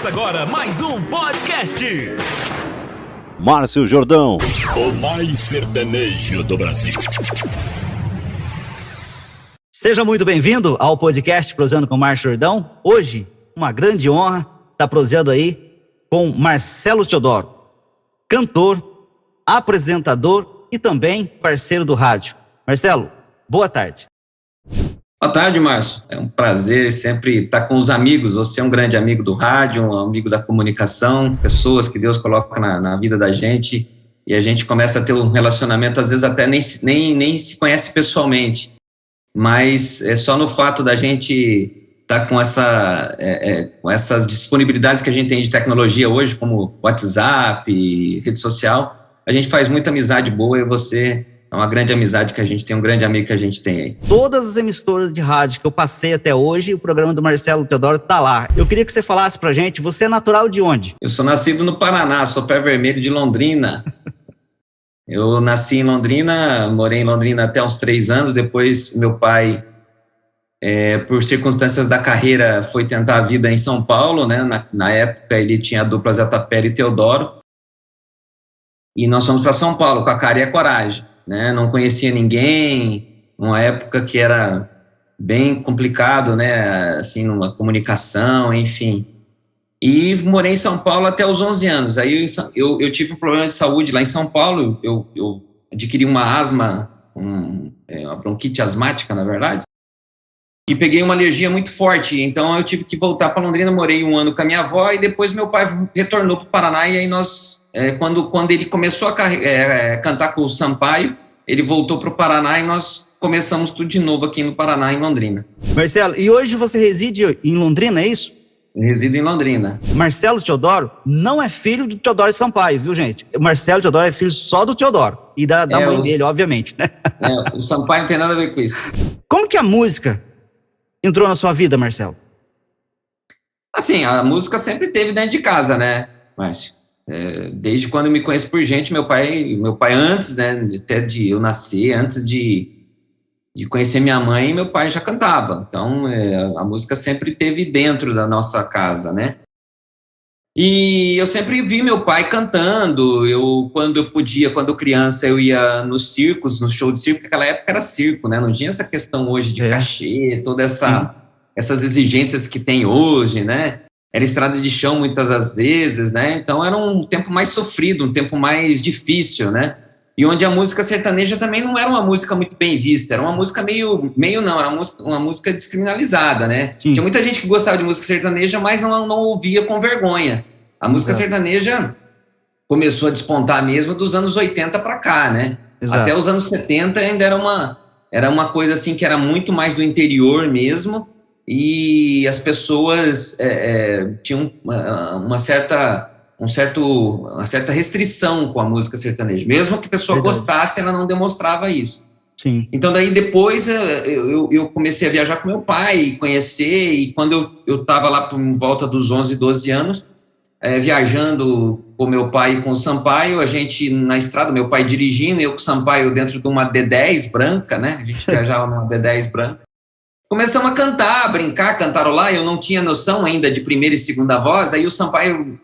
Começa agora mais um podcast. Márcio Jordão, O mais sertanejo do Brasil. Seja muito bem-vindo ao podcast Prosseando com Márcio Jordão. Hoje, uma grande honra estar prosseando aí com Marcelo Teodoro, cantor, apresentador e também parceiro do rádio. Marcelo, boa tarde. Boa tarde, Márcio. É um prazer sempre estar com os amigos. Você é um grande amigo do rádio, um amigo da comunicação, pessoas que Deus coloca na vida da gente, e a gente começa a ter um relacionamento, às vezes até nem se conhece pessoalmente, mas é só no fato da gente estar com essas disponibilidades que a gente tem de tecnologia hoje, como WhatsApp, rede social, a gente faz muita amizade boa, e você é uma grande amizade que a gente tem, um grande amigo que a gente tem aí. Todas as emissoras de rádio que eu passei até hoje, o programa do Marcelo Teodoro tá lá. Eu queria que você falasse pra gente, você é natural de onde? Eu sou nascido no Paraná, sou pé vermelho de Londrina. Eu nasci em Londrina, morei em Londrina até uns 3 anos, depois meu pai, por circunstâncias da carreira, foi tentar a vida em São Paulo, né? Na época ele tinha a dupla Zé Tapera e Teodoro, e nós fomos para São Paulo com a cara e a coragem, né? Não conhecia ninguém, uma época que era bem complicado, né? Assim, numa comunicação, enfim. E morei em São Paulo até os 11 anos. Aí eu tive um problema de saúde lá em São Paulo. Eu adquiri uma asma, uma bronquite asmática, na verdade, e peguei uma alergia muito forte. Então eu tive que voltar para Londrina. Morei 1 ano com a minha avó, e depois meu pai retornou para o Paraná. E aí nós, quando ele começou a cantar com o Sampaio, ele voltou para o Paraná e nós começamos tudo de novo aqui no Paraná, em Londrina. Marcelo, e hoje você reside em Londrina, é isso? Eu resido em Londrina. Marcelo Teodoro não é filho do Teodoro Sampaio, viu, gente? O Marcelo Teodoro é filho só do Teodoro e da mãe dele, obviamente, né? O Sampaio não tem nada a ver com isso. Como que a música entrou na sua vida, Marcelo? Assim, a música sempre teve dentro de casa, né, Márcio? Desde quando eu me conheço por gente, meu pai antes, né, até de eu nascer, antes de conhecer minha mãe, meu pai já cantava. Então, a música sempre teve dentro da nossa casa, né? E eu sempre vi meu pai cantando. Quando criança, eu ia nos circos, no show de circo, naquela época era circo, né? Não tinha essa questão hoje de cachê, toda essas exigências que tem hoje, né? Era estrada de chão muitas das vezes, né? Então era um tempo mais sofrido, um tempo mais difícil, né? E onde a música sertaneja também não era uma música muito bem vista, era uma música era uma música descriminalizada, né? Sim. Tinha muita gente que gostava de música sertaneja, mas não ouvia com vergonha. A música sertaneja começou a despontar mesmo dos anos 80 para cá, né? Exato. Até os anos 70 ainda era uma coisa assim que era muito mais do interior mesmo, e as pessoas tinham uma certa restrição com a música sertaneja. Mesmo que a pessoa gostasse, ela não demonstrava isso. Sim. Então, daí depois eu comecei a viajar com meu pai, conhecer, e quando eu estava lá por volta dos 11, 12 anos, viajando com meu pai e com o Sampaio, a gente na estrada, meu pai dirigindo, eu com o Sampaio dentro de uma D10 branca, né? A gente viajava numa D10 branca. Começamos a cantar, a brincar, cantarolar. Eu não tinha noção ainda de primeira e segunda voz. Aí o Sampaio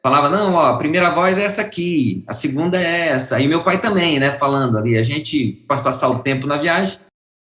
falava, não, ó, a primeira voz é essa aqui, a segunda é essa. E meu pai também, né, falando ali, a gente para passar o tempo na viagem.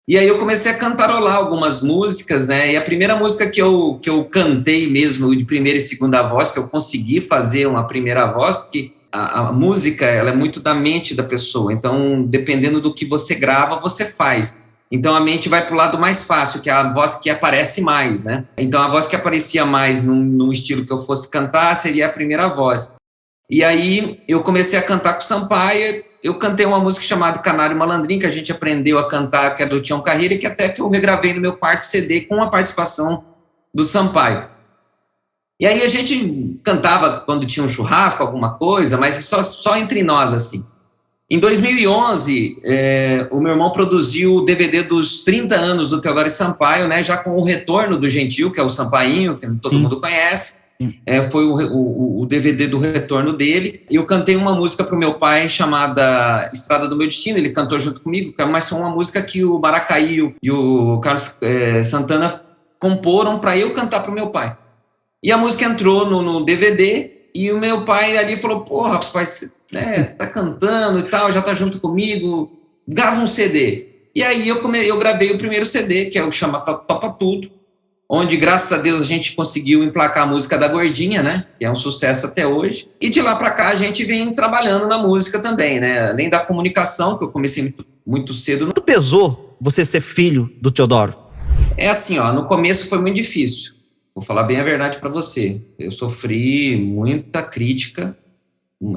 E aí eu comecei a cantarolar algumas músicas, né, e a primeira música que eu cantei mesmo, de primeira e segunda voz, que eu consegui fazer uma primeira voz, porque a música, ela é muito da mente da pessoa, então, dependendo do que você grava, você faz. Então, a mente vai para o lado mais fácil, que é a voz que aparece mais, né? Então, a voz que aparecia mais no estilo que eu fosse cantar seria a primeira voz. E aí, eu comecei a cantar com o Sampaio. Eu cantei uma música chamada Canário Malandrinho, que a gente aprendeu a cantar, que é do Tião Carreira, que até que eu regravei no meu quarto CD com a participação do Sampaio. E aí, a gente cantava quando tinha um churrasco, alguma coisa, mas só entre nós, assim. Em 2011, o meu irmão produziu o DVD dos 30 anos do Teodoro Sampaio, né, já com o retorno do Gentil, que é o Sampainho, que todo mundo conhece. Foi o DVD do retorno dele. E eu cantei uma música para o meu pai chamada Estrada do Meu Destino. Ele cantou junto comigo, mas foi uma música que o Maracaí e o Carlos Santana comporam para eu cantar para o meu pai. E a música entrou no DVD e o meu pai ali falou, pô, rapaz, você tá cantando e tal, já tá junto comigo, grava um CD. E aí eu gravei o primeiro CD, que é o chama Topa Tudo, onde, graças a Deus, a gente conseguiu emplacar a música da Gordinha, né? Que é um sucesso até hoje. E de lá para cá a gente vem trabalhando na música também, né? Além da comunicação, que eu comecei muito cedo. Quanto pesou você ser filho do Teodoro? É assim, ó, no começo foi muito difícil. Vou falar bem a verdade para você. Eu sofri muita crítica,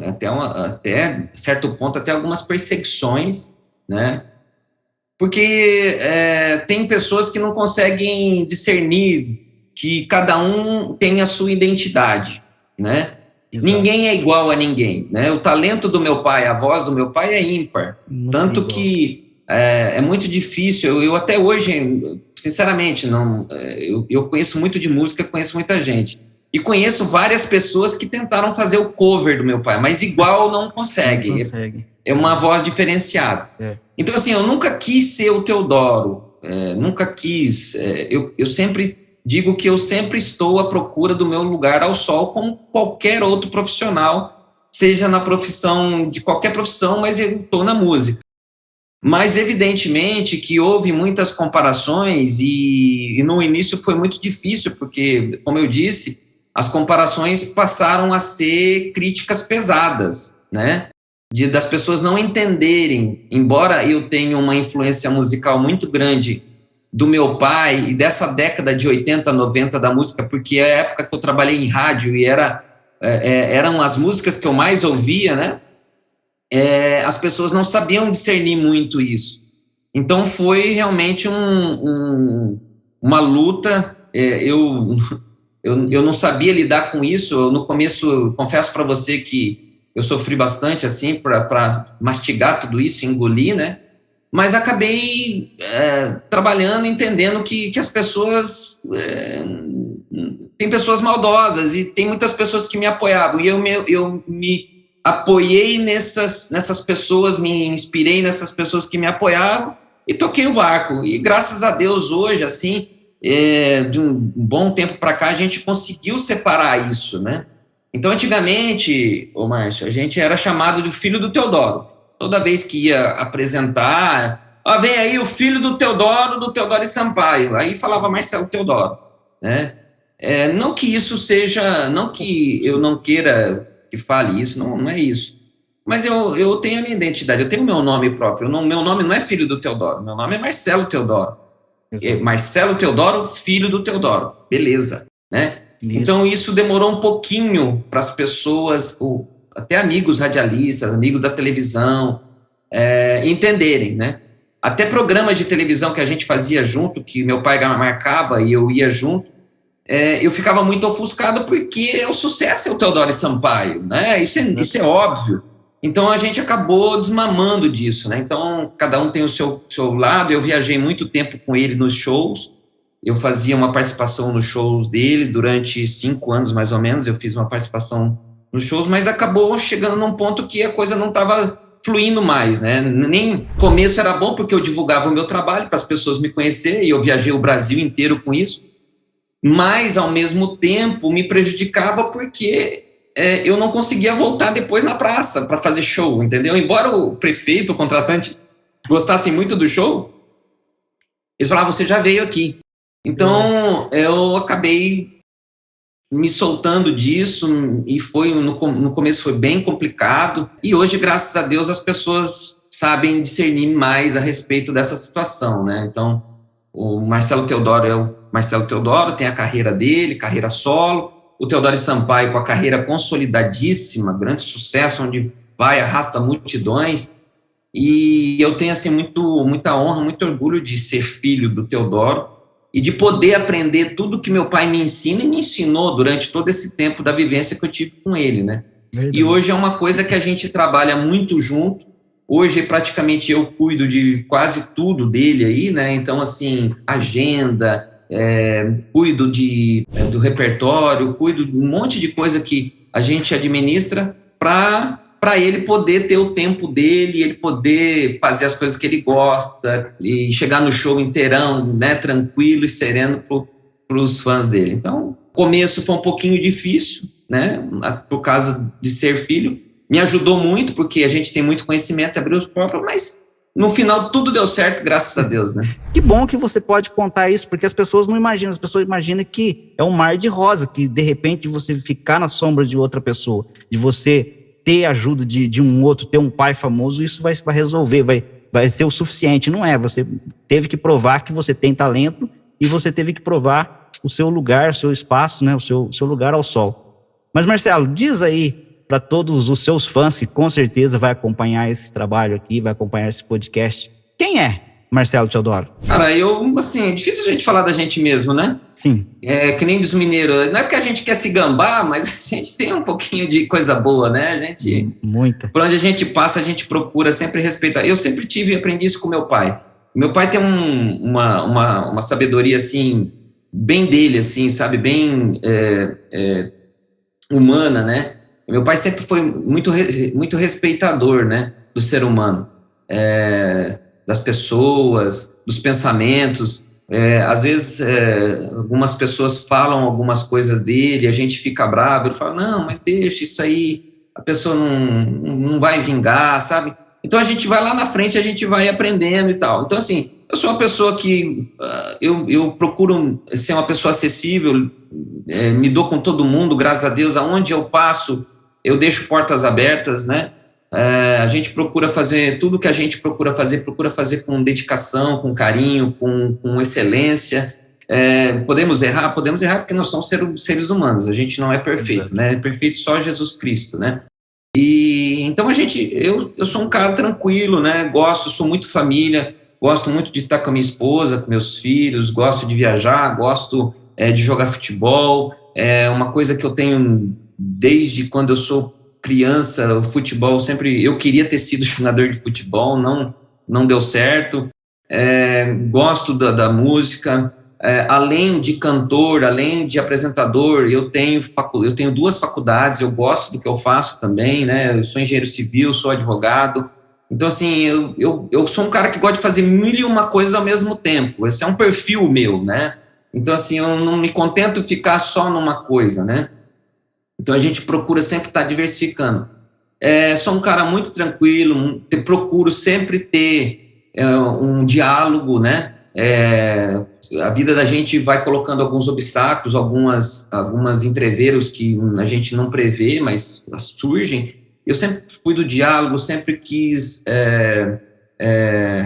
até certo ponto, até algumas perseguições, né? Porque tem pessoas que não conseguem discernir que cada um tem a sua identidade, né? Exato. Ninguém é igual a ninguém, né? O talento do meu pai, a voz do meu pai é ímpar. Muito tanto igual. Que é muito difícil. Eu até hoje, sinceramente, eu conheço muito de música, conheço muita gente. E conheço várias pessoas que tentaram fazer o cover do meu pai, mas igual não consegue. Não consegue. É uma voz diferenciada. Então, assim, eu nunca quis ser o Teodoro, nunca quis. Eu sempre digo que eu sempre estou à procura do meu lugar ao sol, como qualquer outro profissional, seja na profissão, de qualquer profissão, mas eu estou na música. Mas, evidentemente, que houve muitas comparações e no início foi muito difícil, porque, como eu disse, as comparações passaram a ser críticas pesadas, né? Das pessoas não entenderem, embora eu tenha uma influência musical muito grande do meu pai e dessa década de 80, 90 da música, porque é a época que eu trabalhei em rádio e eram as músicas que eu mais ouvia, né? As pessoas não sabiam discernir muito isso. Então foi realmente uma luta. Eu não sabia lidar com isso. Eu, no começo, confesso para você que eu sofri bastante, assim, para mastigar tudo isso, engolir, né? Mas acabei trabalhando, entendendo que as pessoas... tem pessoas maldosas e tem muitas pessoas que me apoiavam. E eu me apoiei nessas pessoas, me inspirei nessas pessoas que me apoiavam e toquei o barco. E graças a Deus, hoje, assim, de um bom tempo para cá, a gente conseguiu separar isso, né? Então, antigamente, Márcio, a gente era chamado de filho do Teodoro. Toda vez que ia apresentar, vem aí o filho do Teodoro e Sampaio. Aí falava Marcelo Teodoro, né? Não que isso seja, não que eu não queira que fale isso, não é isso. Mas eu tenho a minha identidade, eu tenho o meu nome próprio. Meu nome não é filho do Teodoro, meu nome é Marcelo Teodoro. Marcelo Teodoro, filho do Teodoro. Beleza, né? Isso. Então, isso demorou um pouquinho para as pessoas, até amigos radialistas, amigos da televisão, entenderem, né? Até programas de televisão que a gente fazia junto, que meu pai marcava e eu ia junto, eu ficava muito ofuscado porque o sucesso é o Teodoro e Sampaio, né? Isso é óbvio. Então, a gente acabou desmamando disso, né? Então, cada um tem o seu lado. Eu viajei muito tempo com ele nos shows. Eu fazia uma participação nos shows dele durante 5 anos, mais ou menos. Eu fiz uma participação nos shows, mas acabou chegando num ponto que a coisa não estava fluindo mais, né? Nem começo era bom, porque eu divulgava o meu trabalho para as pessoas me conhecerem, e eu viajei o Brasil inteiro com isso. Mas, ao mesmo tempo, me prejudicava porque eu não conseguia voltar depois na praça para fazer show, entendeu? Embora o prefeito, o contratante, gostassem muito do show, eles falavam, você já veio aqui. Então, eu acabei me soltando disso e no começo foi bem complicado. E hoje, graças a Deus, as pessoas sabem discernir mais a respeito dessa situação, né? Então, o Marcelo Teodoro é o Marcelo Teodoro, tem a carreira dele, carreira solo. O Teodoro Sampaio com a carreira consolidadíssima, grande sucesso, onde vai, arrasta multidões. E eu tenho, assim, muita honra, muito orgulho de ser filho do Teodoro e de poder aprender tudo que meu pai me ensina e me ensinou durante todo esse tempo da vivência que eu tive com ele, né? Verdade. E hoje é uma coisa que a gente trabalha muito junto. Hoje, praticamente, eu cuido de quase tudo dele aí, né? Então, assim, agenda, cuido do repertório, cuido de um monte de coisa que a gente administra para ele poder ter o tempo dele, ele poder fazer as coisas que ele gosta e chegar no show inteirão, né, tranquilo e sereno para os fãs dele. Então, começo foi um pouquinho difícil, né? Por causa de ser filho. Me ajudou muito, porque a gente tem muito conhecimento, abriu os próprios, mas no final tudo deu certo, graças a Deus, né? Que bom que você pode contar isso, porque as pessoas não imaginam, as pessoas imaginam que é um mar de rosa, que de repente você ficar na sombra de outra pessoa, de você ter ajuda de um outro, ter um pai famoso, isso vai resolver, vai ser o suficiente. Não é, você teve que provar que você tem talento e você teve que provar o seu lugar, o seu espaço, né, o seu lugar ao sol. Mas Marcelo, diz aí para todos os seus fãs, que com certeza vai acompanhar esse trabalho aqui, vai acompanhar esse podcast, quem é Marcelo Teodoro? Cara, assim, é difícil a gente falar da gente mesmo, né? Sim. Que nem diz o mineiro, não é porque a gente quer se gambar, mas a gente tem um pouquinho de coisa boa, né? A gente... Muita. Por onde a gente passa, a gente procura sempre respeitar. Eu sempre tive e aprendi isso com meu pai. Meu pai tem uma sabedoria, assim, bem dele, assim, sabe? Bem humana, né? Meu pai sempre foi muito respeitador, né? Do ser humano. Das pessoas, dos pensamentos. Às vezes, algumas pessoas falam algumas coisas dele, a gente fica bravo, ele fala, não, mas deixa isso aí, a pessoa não vai vingar, sabe? Então, a gente vai lá na frente, a gente vai aprendendo e tal. Então, assim, eu sou uma pessoa que eu procuro ser uma pessoa acessível, me dou com todo mundo, graças a Deus, aonde eu passo, eu deixo portas abertas, né? A gente procura fazer tudo que a gente procura fazer com dedicação, com carinho, com excelência. Podemos errar porque nós somos seres humanos, a gente não é perfeito, né? É perfeito só Jesus Cristo, né? E então eu sou um cara tranquilo, né? Sou muito família, gosto muito de estar com a minha esposa, com meus filhos, gosto de viajar, gosto de jogar futebol. É uma coisa que eu tenho desde quando eu sou criança, o futebol, sempre eu queria ter sido jogador de futebol, não deu certo. Gosto da música, além de cantor, além de apresentador, eu tenho 2 faculdades, eu gosto do que eu faço também, né? Eu sou engenheiro civil, sou advogado. Então, assim, eu sou um cara que gosta de fazer 1001 coisas ao mesmo tempo. Esse é um perfil meu, né? Então, assim, eu não me contento ficar só numa coisa, né? Então, a gente procura sempre estar diversificando. Sou um cara muito tranquilo, procuro sempre ter um diálogo, né? A vida da gente vai colocando alguns obstáculos, algumas entreveros que a gente não prevê, mas surgem. Eu sempre fui do diálogo, sempre quis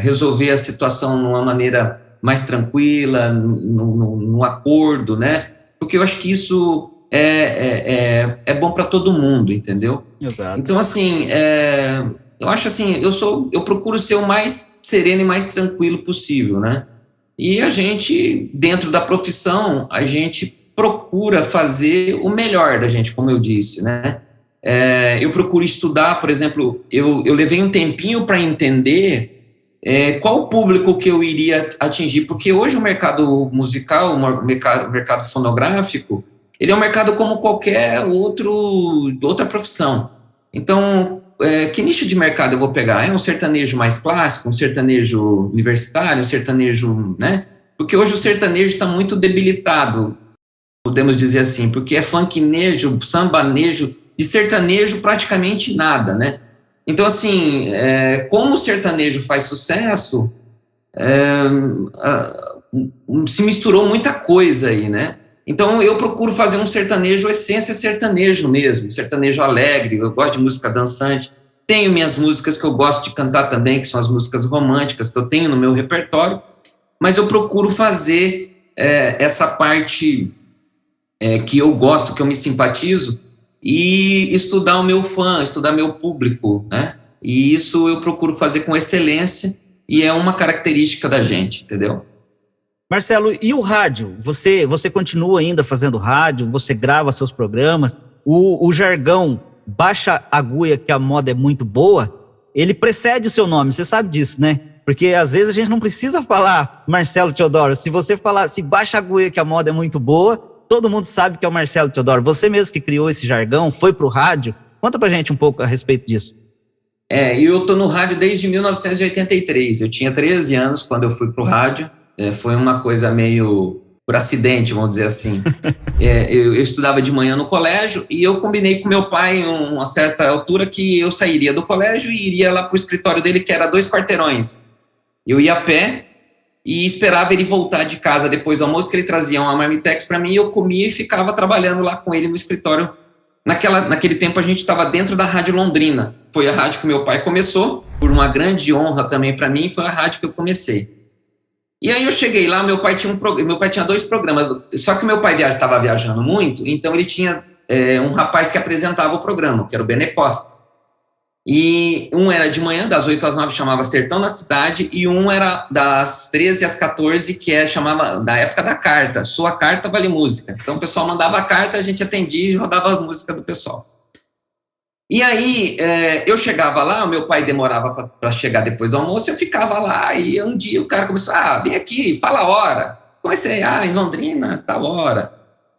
resolver a situação de uma maneira mais tranquila, no acordo, né? Porque eu acho que isso é bom para todo mundo, entendeu? Exato. Então, assim, eu acho assim, eu procuro ser o mais sereno e mais tranquilo possível, né? E a gente, dentro da profissão, a gente procura fazer o melhor da gente, como eu disse, né? Eu procuro estudar, por exemplo, eu levei um tempinho para entender qual o público que eu iria atingir, porque hoje o mercado musical, o mercado fonográfico, ele é um mercado como qualquer outra profissão. Então, que nicho de mercado eu vou pegar? É um sertanejo mais clássico, um sertanejo universitário, um sertanejo, né? Porque hoje o sertanejo está muito debilitado, podemos dizer assim, porque é funknejo, sambanejo, de sertanejo praticamente nada, né? Então, assim, como o sertanejo faz sucesso, se misturou muita coisa aí, né? Então, eu procuro fazer um sertanejo, essência sertanejo mesmo, sertanejo alegre, eu gosto de música dançante, tenho minhas músicas que eu gosto de cantar também, que são as músicas românticas que eu tenho no meu repertório, mas eu procuro fazer essa parte que eu gosto, que eu me simpatizo, e estudar o meu fã, estudar meu público, né? E isso eu procuro fazer com excelência, e é uma característica da gente, entendeu? Marcelo, e o rádio? Você continua ainda fazendo rádio? Você grava seus programas? O jargão baixa agulha que a moda é muito boa, ele precede o seu nome, você sabe disso, né? Porque às vezes a gente não precisa falar Marcelo Teodoro. Se você falar, se baixa agulha que a moda é muito boa, todo mundo sabe que é o Marcelo Teodoro. Você mesmo que criou esse jargão, foi pro rádio. Conta pra gente um pouco a respeito disso. Eu tô no rádio desde 1983. Eu tinha 13 anos quando eu fui pro rádio. Foi uma coisa meio por acidente, vamos dizer assim. Eu estudava de manhã no colégio e eu combinei com meu pai em uma certa altura que eu sairia do colégio e iria lá para o escritório dele, que era 2 quarteirões. Eu ia a pé e esperava ele voltar de casa depois do almoço, que ele trazia uma marmitex para mim, e eu comia e ficava trabalhando lá com ele no escritório. Naquele tempo a gente estava dentro da Rádio Londrina. Foi a rádio que meu pai começou, por uma grande honra também para mim, foi a rádio que eu comecei. E aí eu cheguei lá, meu pai tinha 2 programas, só que meu pai estava viajando muito, então ele tinha um rapaz que apresentava o programa, que era o Benê Costa. E um era de manhã, das 8 às 9, chamava Sertão na Cidade, e um era das 13 às 14, que chamava, da época da carta, Sua Carta Vale Música. Então o pessoal mandava a carta, a gente atendia e rodava a música do pessoal. E aí, eu chegava lá, o meu pai demorava para chegar depois do almoço, eu ficava lá, e um dia o cara começou, vem aqui, fala a hora. Comecei, em Londrina, tal hora.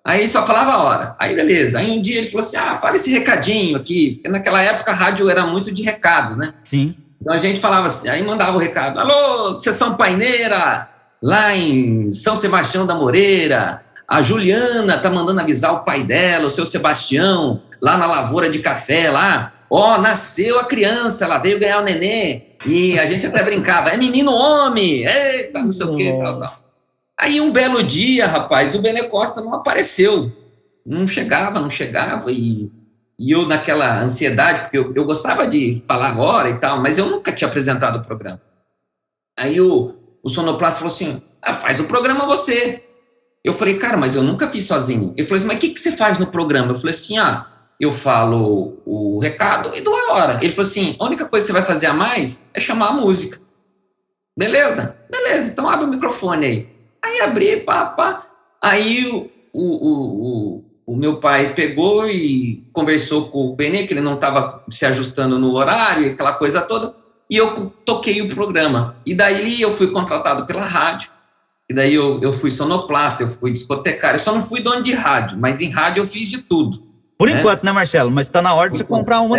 Aí só falava a hora, aí beleza. Aí um dia ele falou assim, fala esse recadinho aqui, porque naquela época a rádio era muito de recados, né? Sim. Então a gente falava assim, aí mandava o recado, alô, Sessão Paineira, lá em São Sebastião da Moreira, a Juliana tá mandando avisar o pai dela, o seu Sebastião, lá na lavoura de café, lá, nasceu a criança, ela veio ganhar o nenê, e a gente até brincava, é menino homem, eita, não sei o que, tal. Aí um belo dia, rapaz, o Benê Costa não apareceu, não chegava, e eu naquela ansiedade, porque eu gostava de falar agora e tal, mas eu nunca tinha apresentado o programa. Aí o sonoplasta falou assim, faz o programa você. Eu falei, cara, mas eu nunca fiz sozinho. Ele falou assim, mas o que você faz no programa? Eu falei assim, eu falo o recado e dou a hora. Ele falou assim, a única coisa que você vai fazer a mais é chamar a música. Beleza, então abre o microfone aí. Aí abri, pá. Aí o meu pai pegou e conversou com o Benê, que ele não estava se ajustando no horário, aquela coisa toda, e eu toquei o programa. E daí eu fui contratado pela rádio, e daí eu fui sonoplasta, eu fui discotecário, eu só não fui dono de rádio, mas em rádio eu fiz de tudo. Por enquanto, né, Marcelo? Mas está na hora de você comprar uma.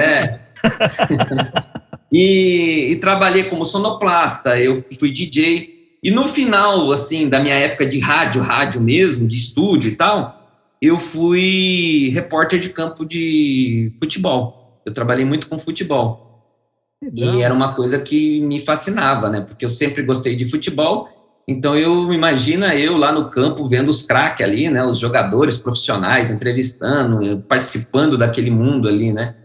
E trabalhei como sonoplasta, eu fui DJ, e no final, assim, da minha época de rádio mesmo, de estúdio e tal, eu fui repórter de campo de futebol. Eu trabalhei muito com futebol. Legal. E era uma coisa que me fascinava, né? Porque eu sempre gostei de futebol. Então, imagina eu lá no campo vendo os craques ali, né? Os jogadores profissionais, entrevistando, participando daquele mundo ali, né?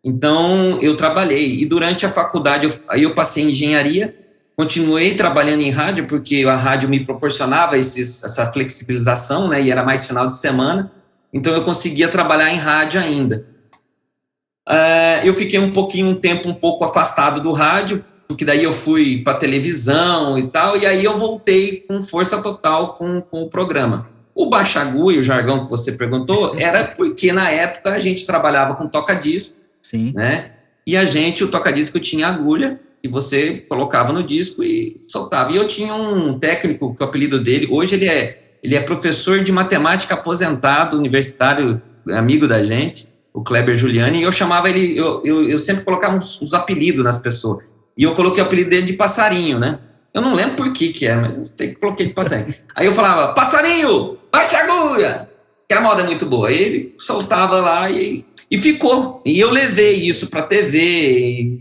Então, eu trabalhei. E durante a faculdade, aí eu passei em engenharia, continuei trabalhando em rádio, porque a rádio me proporcionava essa flexibilização, né? E era mais final de semana. Então, eu conseguia trabalhar em rádio ainda. Eu fiquei um tempo um pouco afastado do rádio, porque daí eu fui para televisão e tal, e aí eu voltei com força total com o programa. O baixagui, o jargão que você perguntou, era porque na época a gente trabalhava com toca-disco, sim, né? E o toca-disco tinha agulha, que você colocava no disco e soltava. E eu tinha um técnico, que o apelido dele, hoje ele é professor de matemática aposentado, universitário, amigo da gente, o Kleber Giuliani, e eu chamava ele, eu sempre colocava uns apelidos nas pessoas. E eu coloquei o apelido dele de Passarinho, né? Eu não lembro por que é, mas eu sei que coloquei de Passarinho. Aí eu falava, Passarinho, baixa a agulha! Que a moda é muito boa. Aí ele soltava lá e ficou. E eu levei isso para a TV,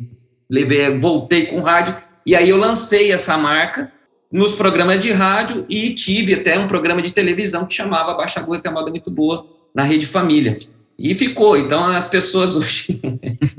voltei com rádio, e aí eu lancei essa marca nos programas de rádio e tive até um programa de televisão que chamava Baixa a Agulha, que a moda é muito boa, na Rede Família. E ficou. Então as pessoas hoje,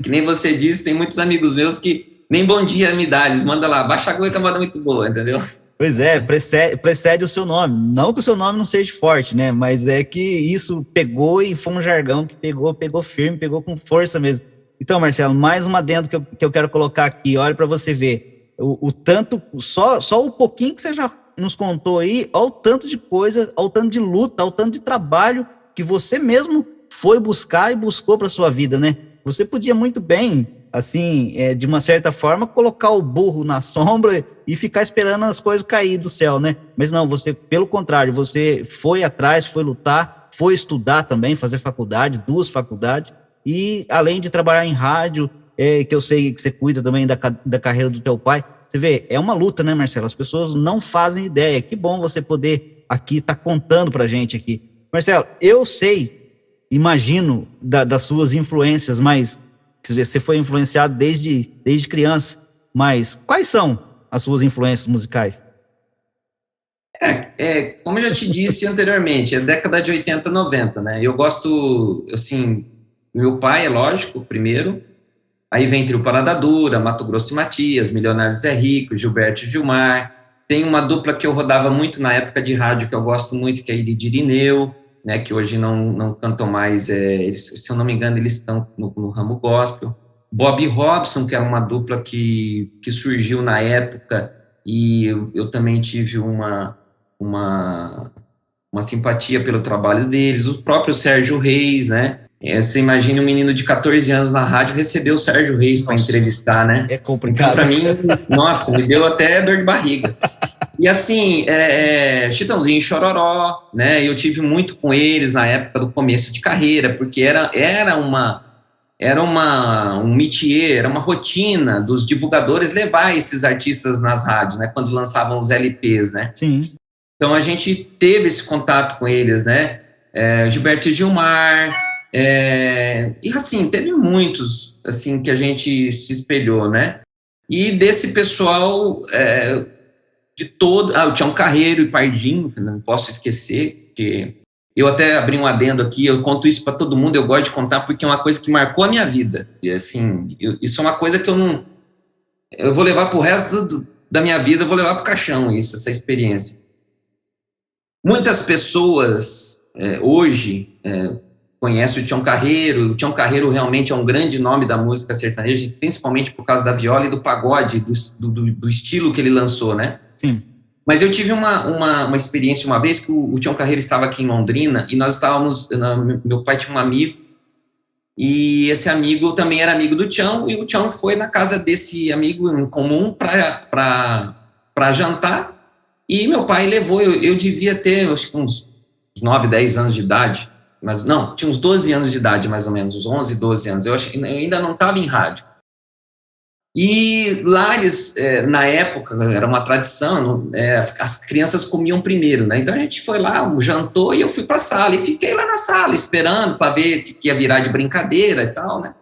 que nem você disse, tem muitos amigos meus que nem bom dia me dá, eles mandam lá, Baixa a Agulha, que a moda é muito boa, entendeu? Pois é, precede o seu nome. Não que o seu nome não seja forte, né? Mas é que isso pegou e foi um jargão que pegou firme, pegou com força mesmo. Então, Marcelo, mais uma adendo que eu quero colocar aqui, olha para você ver. O tanto, só o pouquinho que você já nos contou aí, olha o tanto de coisa, olha o tanto de luta, olha o tanto de trabalho que você mesmo foi buscar e buscou para sua vida, né? Você podia muito bem, assim, de uma certa forma, colocar o burro na sombra e ficar esperando as coisas cair do céu, né? Mas não, você, pelo contrário, você foi atrás, foi lutar, foi estudar também, fazer faculdade, 2 faculdades, e além de trabalhar em rádio, que eu sei que você cuida também da carreira do teu pai, você vê, é uma luta, né, Marcelo? As pessoas não fazem ideia. Que bom você poder aqui está contando pra gente aqui. Marcelo, eu sei, imagino das suas influências, mas você foi influenciado desde criança, mas quais são as suas influências musicais? Como eu já te disse anteriormente, é década de 80, 90, né? Eu gosto, assim, meu pai, é lógico, primeiro, aí vem Trio Parada Dura, Mato Grosso e Matias, Milionários é Rico, Gilberto e Gilmar. Tem uma dupla que eu rodava muito na época de rádio, que eu gosto muito, que é Ilide e Irineu, né, que hoje não cantam mais, eles, se eu não me engano, eles estão no ramo gospel. Bob e Robson, que era uma dupla que surgiu na época, e eu também tive uma simpatia pelo trabalho deles. O próprio Sérgio Reis, né? Você imagina um menino de 14 anos na rádio receber o Sérgio Reis para entrevistar, né? É complicado. Então, para mim, nossa, me deu até dor de barriga. E assim, Chitãozinho e Chororó, né? Eu tive muito com eles na época do começo de carreira, porque era um métier, era uma rotina dos divulgadores levar esses artistas nas rádios, né? Quando lançavam os LPs, né? Sim. Então a gente teve esse contato com eles, né? Gilberto e Gilmar, e assim, teve muitos assim que a gente se espelhou, né? E desse pessoal de todo, o Tião Carreiro e Pardinho, que não posso esquecer, que eu até abri um adendo aqui, eu conto isso para todo mundo, eu gosto de contar porque é uma coisa que marcou a minha vida. E assim, isso é uma coisa que eu vou levar pro resto da minha vida, eu vou levar pro caixão essa experiência. Muitas pessoas hoje conhecem o Tião Carreiro. O Tião Carreiro realmente é um grande nome da música sertaneja, principalmente por causa da viola e do pagode, do estilo que ele lançou, né? Sim. Mas eu tive uma experiência uma vez que o Tião Carreiro estava aqui em Londrina e nós estávamos, meu pai tinha um amigo e esse amigo também era amigo do Tião, e o Tião foi na casa desse amigo em comum para jantar. E meu pai levou, eu devia ter, acho que uns 9, 10 anos de idade, mas não, tinha uns 12 anos de idade, mais ou menos, uns 11, 12 anos, eu ainda não estava em rádio. E lá eles, na época, era uma tradição, as crianças comiam primeiro, né? Então a gente foi lá, jantou, e eu fui para a sala, e fiquei lá na sala, esperando para ver o que ia virar de brincadeira e tal, né?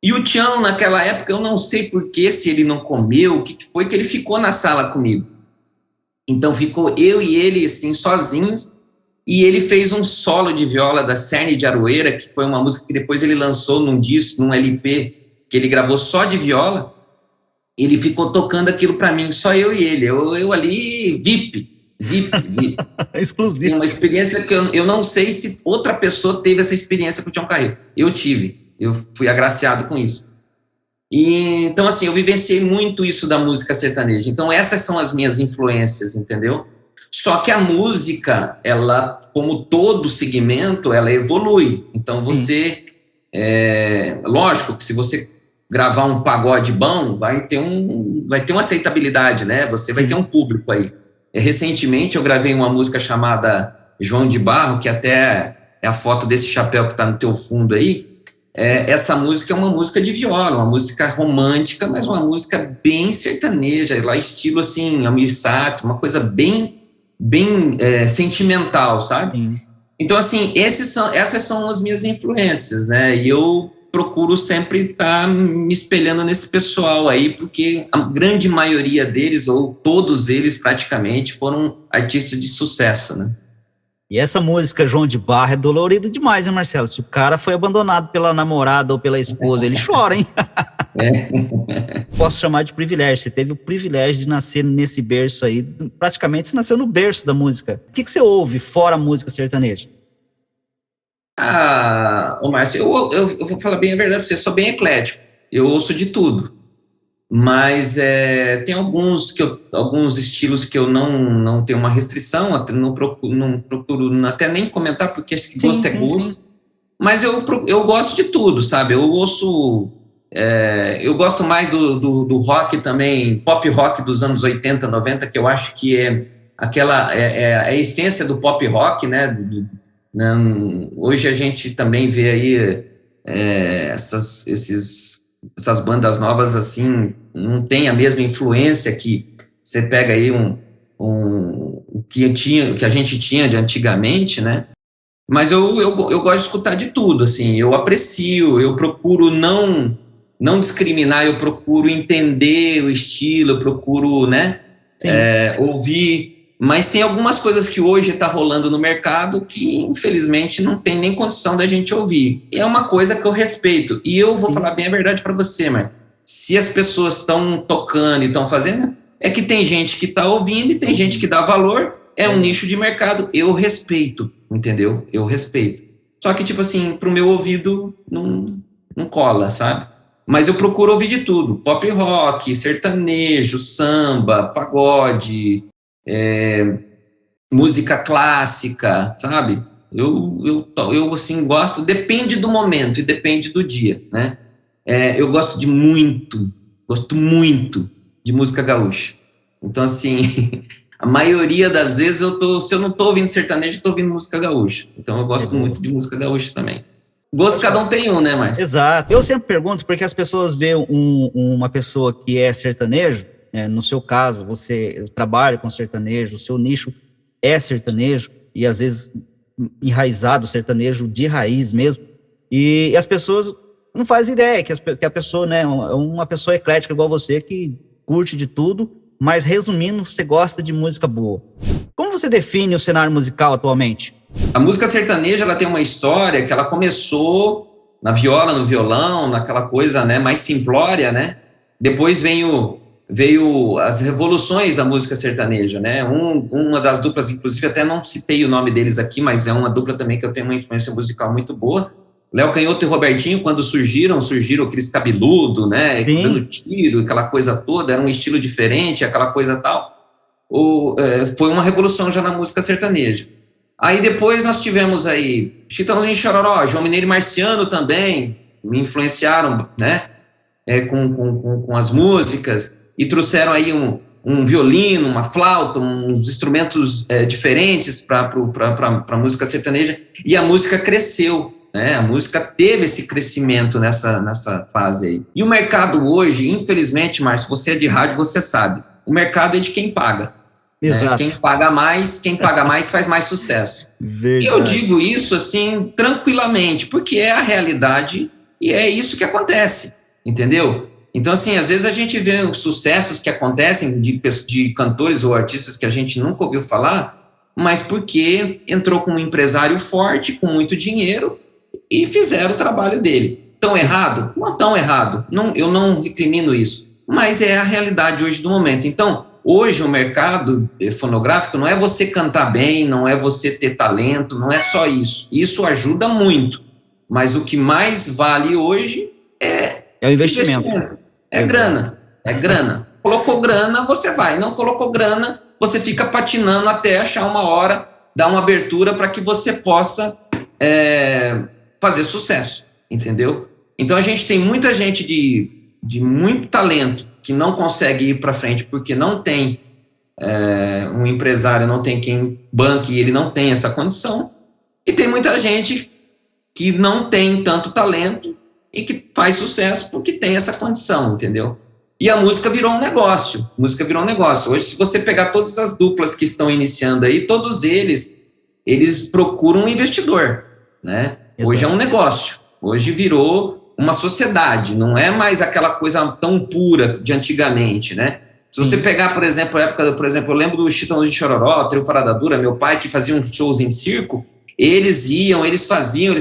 E o Tião, naquela época, eu não sei porquê, se ele não comeu, o que foi que ele ficou na sala comigo. Então ficou eu e ele, assim, sozinhos, e ele fez um solo de viola da Cerne de Aroeira, que foi uma música que depois ele lançou num disco, num LP, que ele gravou só de viola. Ele ficou tocando aquilo para mim, só eu e ele, eu ali, VIP. Exclusivo. Uma experiência que eu não sei se outra pessoa teve essa experiência com o Tião Carreiro. Eu tive, eu fui agraciado com isso. E, então, assim, eu vivenciei muito isso da música sertaneja. Então, essas são as minhas influências, entendeu? Só que a música, ela, como todo segmento, ela evolui. Então, você... lógico que se você gravar um pagode bom, vai ter uma aceitabilidade, né? Você vai ter um público aí. Recentemente, eu gravei uma música chamada João de Barro, que até é a foto desse chapéu que está no teu fundo aí. Essa música é uma música de viola, uma música romântica, mas uma música bem sertaneja, lá estilo assim, Almir Sater, uma coisa bem sentimental, sabe? Sim. Então, assim, essas são as minhas influências, né? E eu procuro sempre estar me espelhando nesse pessoal aí, porque a grande maioria deles, ou todos eles praticamente, foram artistas de sucesso, né? E essa música, João de Barro, é dolorida demais, hein, Marcelo? Se o cara foi abandonado pela namorada ou pela esposa, ele chora, hein? Posso chamar de privilégio. Você teve o privilégio de nascer nesse berço aí. Praticamente você nasceu no berço da música. O que você ouve fora a música sertaneja? Ô Márcio, eu vou falar bem a verdade pra você, sou bem eclético. Eu ouço de tudo. Mas tem alguns estilos que eu não tenho uma restrição, até não procuro até nem comentar, porque acho que gosto é gosto. Sim. Mas eu gosto de tudo, sabe? Eu ouço... eu gosto mais do rock também, pop rock dos anos 80, 90, que eu acho que é a essência do pop rock, né? Hoje a gente também vê aí essas bandas novas, assim, não tem a mesma influência que você pega aí um que a gente tinha de antigamente, né? Mas eu gosto de escutar de tudo, assim, eu aprecio, eu procuro não discriminar, eu procuro entender o estilo, eu procuro, né, ouvir, mas tem algumas coisas que hoje está rolando no mercado que, infelizmente, não tem nem condição da gente ouvir. E é uma coisa que eu respeito, e eu vou falar bem a verdade para você, mas se as pessoas estão tocando e estão fazendo, é que tem gente que está ouvindo e tem gente que dá valor, é um nicho de mercado, eu respeito, entendeu? Eu respeito. Só que, tipo assim, pro meu ouvido não cola, sabe? Mas eu procuro ouvir de tudo, pop rock, sertanejo, samba, pagode, música clássica, sabe? Eu assim, gosto, depende do momento e depende do dia, né? Eu gosto muito de música gaúcha. Então, assim, a maioria das vezes se eu não tô ouvindo sertanejo, eu tô ouvindo música gaúcha. Então, eu gosto muito de música gaúcha também. Gosto cada um tem um, né, Márcio? Exato. Eu sempre pergunto, porque as pessoas veem uma pessoa que é sertanejo, né, no seu caso, você trabalha com sertanejo, o seu nicho é sertanejo, e às vezes enraizado sertanejo de raiz mesmo, e as pessoas não fazem ideia que a pessoa, né, é uma pessoa eclética igual você, que curte de tudo, mas resumindo, você gosta de música boa. Como você define o cenário musical atualmente? A música sertaneja, ela tem uma história que ela começou na viola, no violão, naquela coisa, né, mais simplória, né? Depois veio as revoluções da música sertaneja, né? Uma das duplas, inclusive, até não citei o nome deles aqui, mas é uma dupla também que eu tenho uma influência musical muito boa. Léo Canhoto e Robertinho, quando surgiram aqueles cabeludo, né? Sim. Dando tiro, aquela coisa toda, era um estilo diferente, aquela coisa tal. Foi uma revolução já na música sertaneja. Aí depois nós tivemos aí Chitãozinho e Chororó, João Mineiro e Marciano também me influenciaram, né, com as músicas, e trouxeram aí um violino, uma flauta, uns instrumentos diferentes para a música sertaneja, e a música cresceu, né, a música teve esse crescimento nessa fase aí. E o mercado hoje, infelizmente, Márcio, você é de rádio, você sabe, o mercado é de quem paga. Exato. Quem paga mais faz mais sucesso. Verdade. E eu digo isso assim tranquilamente, porque é a realidade e é isso que acontece, entendeu? Então, assim, às vezes a gente vê os sucessos que acontecem de cantores ou artistas que a gente nunca ouviu falar, mas porque entrou com um empresário forte, com muito dinheiro, e fizeram o trabalho dele. Tão errado? Não tão errado. Eu não recrimino isso, mas é a realidade hoje do momento. Então, hoje o mercado fonográfico não é você cantar bem, não é você ter talento, não é só isso. Isso ajuda muito, mas o que mais vale hoje é o investimento. É grana. Colocou grana, você vai. Não colocou grana, você fica patinando até achar uma hora, dar uma abertura para que você possa fazer sucesso, entendeu? Então a gente tem muita gente de muito talento que não consegue ir para frente porque não tem um empresário, não tem quem banque e ele não tem essa condição. E tem muita gente que não tem tanto talento e que faz sucesso porque tem essa condição, entendeu? E a música virou um negócio. Hoje, se você pegar todas as duplas que estão iniciando aí, todos eles procuram um investidor, né? Exato. Hoje é um negócio. Hoje virou uma sociedade, não é mais aquela coisa tão pura de antigamente, né? Se você pegar, por exemplo, eu lembro do Chitãozinho de Chororó, Trio Parada Dura, meu pai que fazia uns shows em circo, eles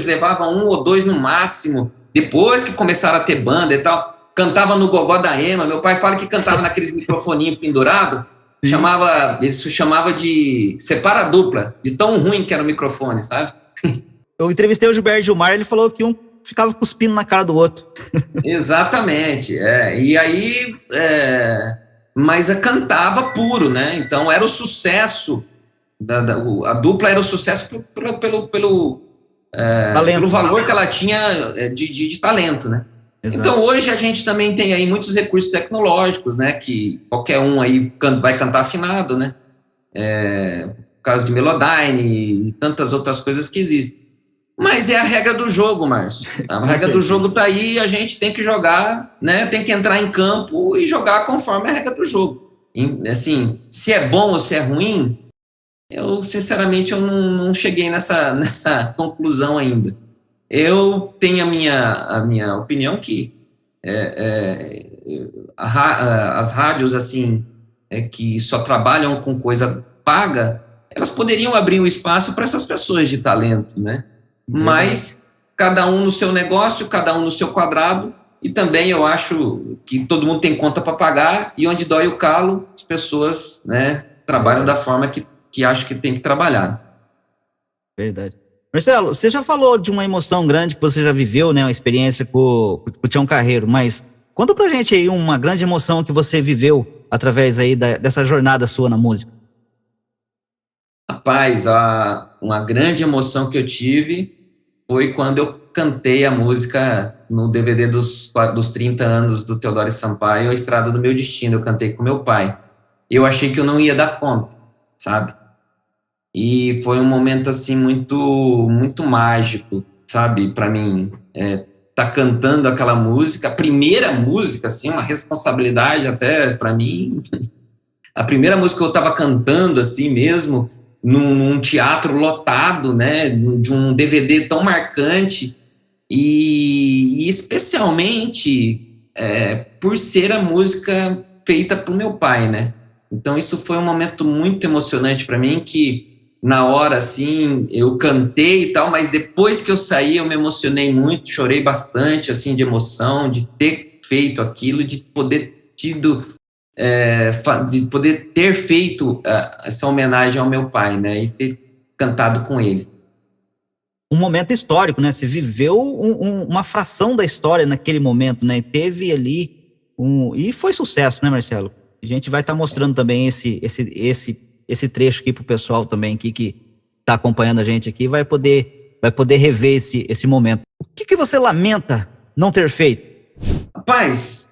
levavam 1 ou 2 no máximo, depois que começaram a ter banda e tal, cantava no gogó da Ema, meu pai fala que cantava naqueles microfoninhos pendurados, isso chamava de separa dupla, de tão ruim que era o microfone, sabe? Eu entrevistei o Gilberto Gilmar, ele falou que um ficava cuspindo na cara do outro. Exatamente, e aí, mas cantava puro, né? Então era o sucesso, a dupla era o sucesso pelo valor que ela tinha de talento, né? Exato. Então hoje a gente também tem aí muitos recursos tecnológicos, né? Que qualquer um aí vai cantar afinado, né? Por causa de Melodyne e tantas outras coisas que existem. Mas é a regra do jogo, Márcio. A regra do jogo tá aí, a gente tem que jogar, né? Tem que entrar em campo e jogar conforme a regra do jogo. Assim, se é bom ou se é ruim, Eu, sinceramente, eu não cheguei nessa conclusão ainda. Eu tenho a minha opinião que as rádios, assim, que só trabalham com coisa paga, elas poderiam abrir um espaço para essas pessoas de talento, né? Mas cada um no seu negócio, cada um no seu quadrado, e também eu acho que todo mundo tem conta para pagar, e onde dói o calo, as pessoas, né, trabalham da forma que acham que tem que trabalhar. Verdade. Marcelo, você já falou de uma emoção grande que você já viveu, né, uma experiência com o Tião Carreiro, mas conta pra gente aí uma grande emoção que você viveu através aí dessa jornada sua na música. Rapaz, uma grande emoção que eu tive foi quando eu cantei a música no DVD dos 30 anos do Teodoro Sampaio, A Estrada do Meu Destino. Eu cantei com meu pai. Eu achei que eu não ia dar conta, sabe? E foi um momento, assim, muito, muito mágico, sabe? Para mim, tá cantando aquela música, a primeira música, assim, uma responsabilidade até para mim. A primeira música que eu estava cantando, assim mesmo, num teatro lotado, né? De um DVD tão marcante, e especialmente por ser a música feita pro meu pai, né? Então isso foi um momento muito emocionante para mim, que na hora, assim, eu cantei e tal, mas depois que eu saí, eu me emocionei muito, chorei bastante, assim, de emoção, de ter feito aquilo, de poder ter feito essa homenagem ao meu pai, né, e ter cantado com ele. Um momento histórico, né, você viveu uma fração da história naquele momento, né, teve ali e foi sucesso, né, Marcelo? A gente vai estar mostrando também esse trecho aqui pro pessoal também aqui que tá acompanhando a gente aqui, vai poder rever esse momento. O que você lamenta não ter feito? Rapaz,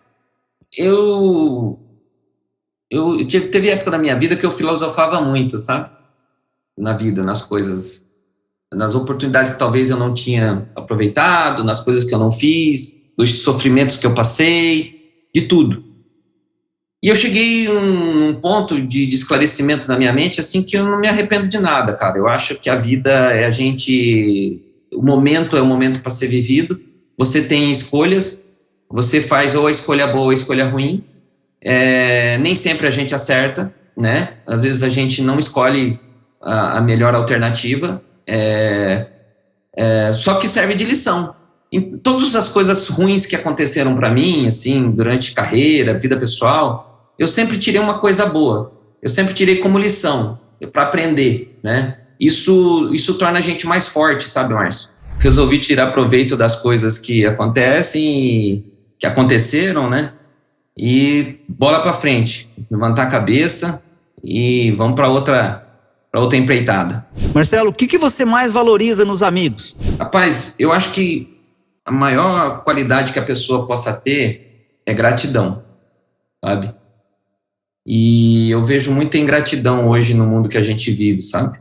teve época da minha vida que eu filosofava muito, sabe? Na vida, nas coisas, nas oportunidades que talvez eu não tinha aproveitado, nas coisas que eu não fiz, dos sofrimentos que eu passei, de tudo. E eu cheguei num ponto de esclarecimento na minha mente, assim, que eu não me arrependo de nada, cara. Eu acho que a vida o momento é o momento para ser vivido. Você tem escolhas, você faz ou a escolha boa ou a escolha ruim. Nem sempre a gente acerta, né? Às vezes a gente não escolhe a melhor alternativa. Só que serve de lição. Em todas as coisas ruins que aconteceram para mim, assim, durante carreira, vida pessoal, eu sempre tirei uma coisa boa. Eu sempre tirei como lição, para aprender, né? Isso torna a gente mais forte, sabe, Márcio? Resolvi tirar proveito das coisas que acontecem, que aconteceram, né? E bola para frente, levantar a cabeça e vamos para outra empreitada. Marcelo, o que você mais valoriza nos amigos? Rapaz, eu acho que a maior qualidade que a pessoa possa ter é gratidão, sabe? E eu vejo muita ingratidão hoje no mundo que a gente vive, sabe?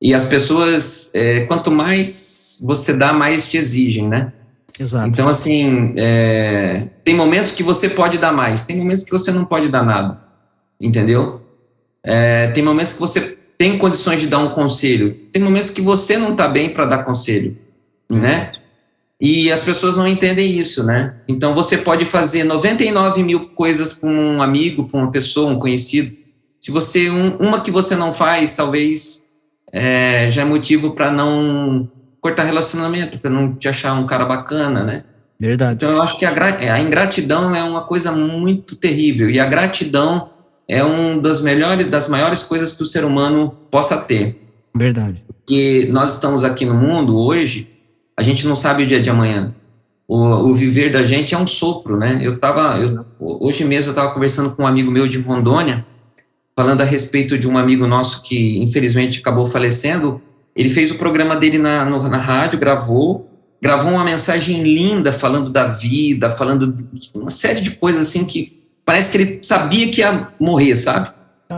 E as pessoas, quanto mais você dá, mais te exigem, né? Exato. Então, assim, tem momentos que você pode dar mais, tem momentos que você não pode dar nada, entendeu? Tem momentos que você tem condições de dar um conselho, tem momentos que você não está bem para dar conselho, né? E as pessoas não entendem isso, né? Então você pode fazer 99 mil coisas para um amigo, para uma pessoa, um conhecido. Se você uma que você não faz, talvez já é motivo para não cortar relacionamento, para não te achar um cara bacana, né? Verdade. Então eu acho que a ingratidão é uma coisa muito terrível, e a gratidão é uma das maiores coisas que o ser humano possa ter. Verdade. Porque nós estamos aqui no mundo hoje, a gente não sabe o dia de amanhã. O viver da gente é um sopro, né? Hoje mesmo eu estava conversando com um amigo meu de Rondônia, falando a respeito de um amigo nosso que infelizmente acabou falecendo. Ele fez o programa dele na rádio, gravou uma mensagem linda falando da vida, falando de uma série de coisas assim que parece que ele sabia que ia morrer, sabe?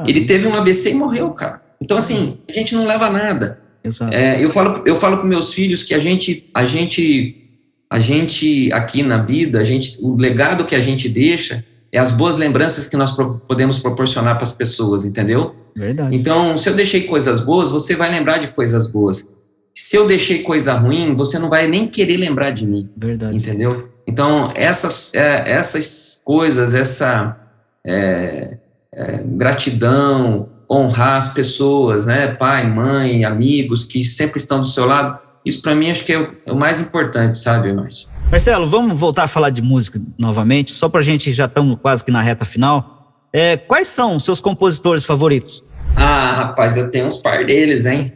Ele teve um AVC e morreu, cara. Então, assim, a gente não leva nada. Eu falo para meus filhos que a gente aqui na vida, o legado que a gente deixa é as boas lembranças que nós podemos proporcionar para as pessoas, entendeu? Verdade. Então, se eu deixei coisas boas, você vai lembrar de coisas boas. Se eu deixei coisa ruim, você não vai nem querer lembrar de mim. Verdade. Entendeu? Então, essas coisas, essa gratidão, honrar as pessoas, né? Pai, mãe, amigos que sempre estão do seu lado, isso para mim acho que é o mais importante, sabe, Márcio? Marcelo, vamos voltar a falar de música novamente, só pra gente, já estamos quase que na reta final. Quais são os seus compositores favoritos? Ah, rapaz, eu tenho uns par deles, hein?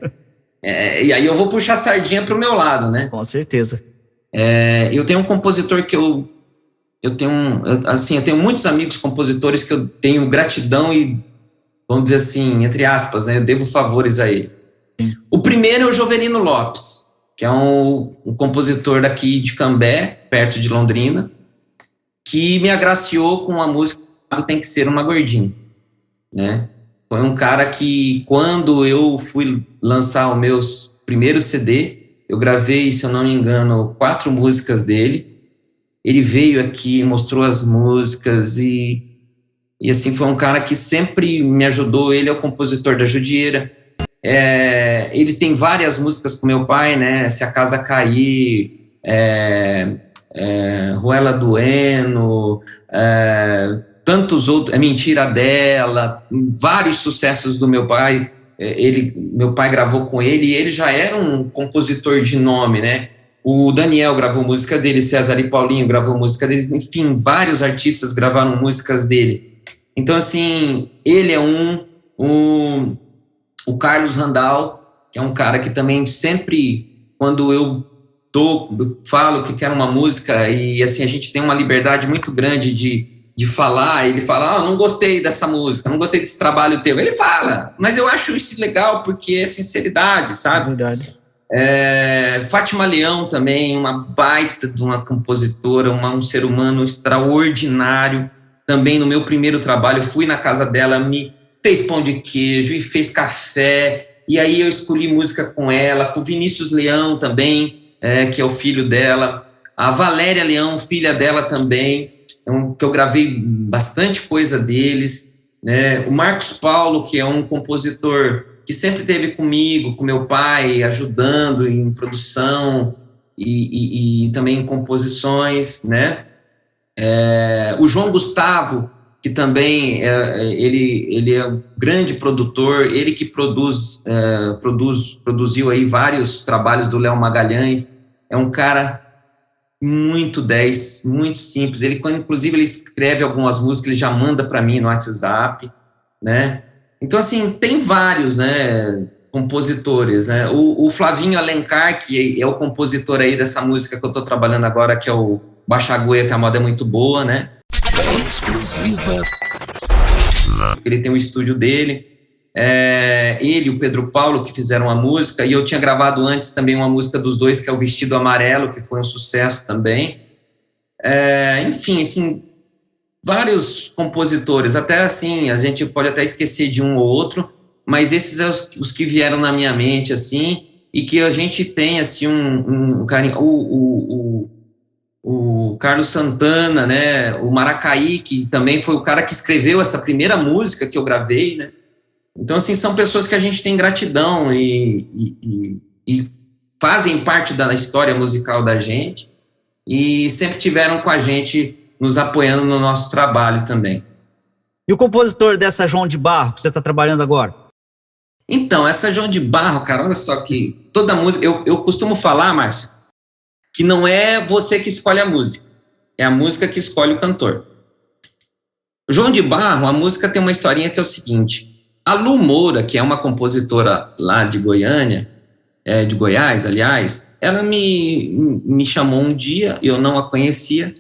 E aí eu vou puxar a sardinha pro meu lado, né? Com certeza. Eu tenho um compositor que eu tenho muitos amigos compositores que eu tenho gratidão e, vamos dizer assim, entre aspas, né? Eu devo favores a eles. Sim. O primeiro é o Jovelino Lopes, que é um compositor daqui de Cambé, perto de Londrina, que me agraciou com a música Tem Que Ser Uma Gordinha, né? Foi um cara que, quando eu fui lançar o meu primeiro CD, eu gravei, se eu não me engano, 4 músicas dele. Ele veio aqui, mostrou as músicas e assim, foi um cara que sempre me ajudou. Ele é o compositor da Judieira. Ele tem várias músicas com meu pai, né? Se a Casa Cair, Ruela do Eno, tantos outros, Mentira Dela, vários sucessos do meu pai. Meu pai gravou com ele e ele já era um compositor de nome, né? O Daniel gravou música dele, César e Paulinho gravou música dele, enfim, vários artistas gravaram músicas dele. Então, assim, ele é o Carlos Randall, que é um cara que também sempre, quando eu falo que quero uma música, e assim, a gente tem uma liberdade muito grande de falar, ele fala, não gostei dessa música, não gostei desse trabalho teu. Ele fala, mas eu acho isso legal porque é sinceridade, sabe? Verdade. Fátima Leão também, uma baita de uma compositora, um ser humano extraordinário. Também no meu primeiro trabalho, eu fui na casa dela, me fez pão de queijo e fez café, e aí eu escolhi música com ela, com o Vinícius Leão também, que é o filho dela, a Valéria Leão, filha dela também, que eu gravei bastante coisa deles, né? O Marcos Paulo, que é um compositor que sempre esteve comigo, com meu pai, ajudando em produção e também em composições, né? O João Gustavo, que também ele é um grande produtor, ele que produziu aí vários trabalhos do Léo Magalhães, é um cara muito 10, muito simples. Inclusive, ele escreve algumas músicas, ele já manda para mim no WhatsApp, né? Então, assim, tem vários, né, compositores, né? O Flavinho Alencar, que é o compositor aí dessa música que eu estou trabalhando agora, que é o Baixa Goia, que a moda é muito boa, né? Exclusiva. Ele tem um estúdio dele. Ele e o Pedro Paulo que fizeram a música, e eu tinha gravado antes também uma música dos dois, que é o Vestido Amarelo, que foi um sucesso também. Enfim, assim, vários compositores, até assim, a gente pode até esquecer de um ou outro, mas esses são os que vieram na minha mente, assim, e que a gente tem, assim, um carinho. O Carlos Santana, né, o Maracaí, que também foi o cara que escreveu essa primeira música que eu gravei, né? Então, assim, são pessoas que a gente tem gratidão e fazem parte da história musical da gente e sempre tiveram com a gente, nos apoiando no nosso trabalho também. E o compositor dessa João de Barro, que você está trabalhando agora? Então, essa João de Barro, cara, olha só que toda música... Eu costumo falar, Márcio, que não é você que escolhe a música, é a música que escolhe o cantor. João de Barro, a música tem uma historinha que é o seguinte... A Lu Moura, que é uma compositora lá de Goiânia, de Goiás, aliás, ela me chamou um dia, eu não a conhecia.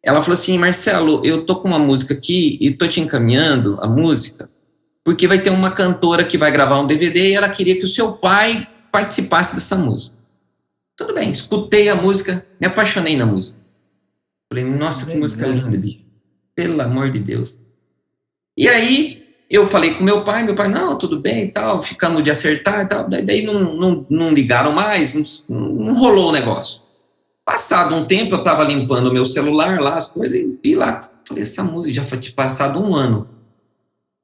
Ela falou assim, Marcelo, eu tô com uma música aqui e tô te encaminhando a música, porque vai ter uma cantora que vai gravar um DVD e ela queria que o seu pai participasse dessa música. Tudo bem, escutei a música, me apaixonei na música. Falei, nossa, que música linda, bicho. Pelo amor de Deus. E aí... eu falei com meu pai, não, tudo bem e tal, ficamos de acertar e tal, daí não ligaram mais, não rolou o negócio. Passado um tempo, eu estava limpando o meu celular lá, as coisas, e vi lá, Falei, essa música já foi passado 1 ano.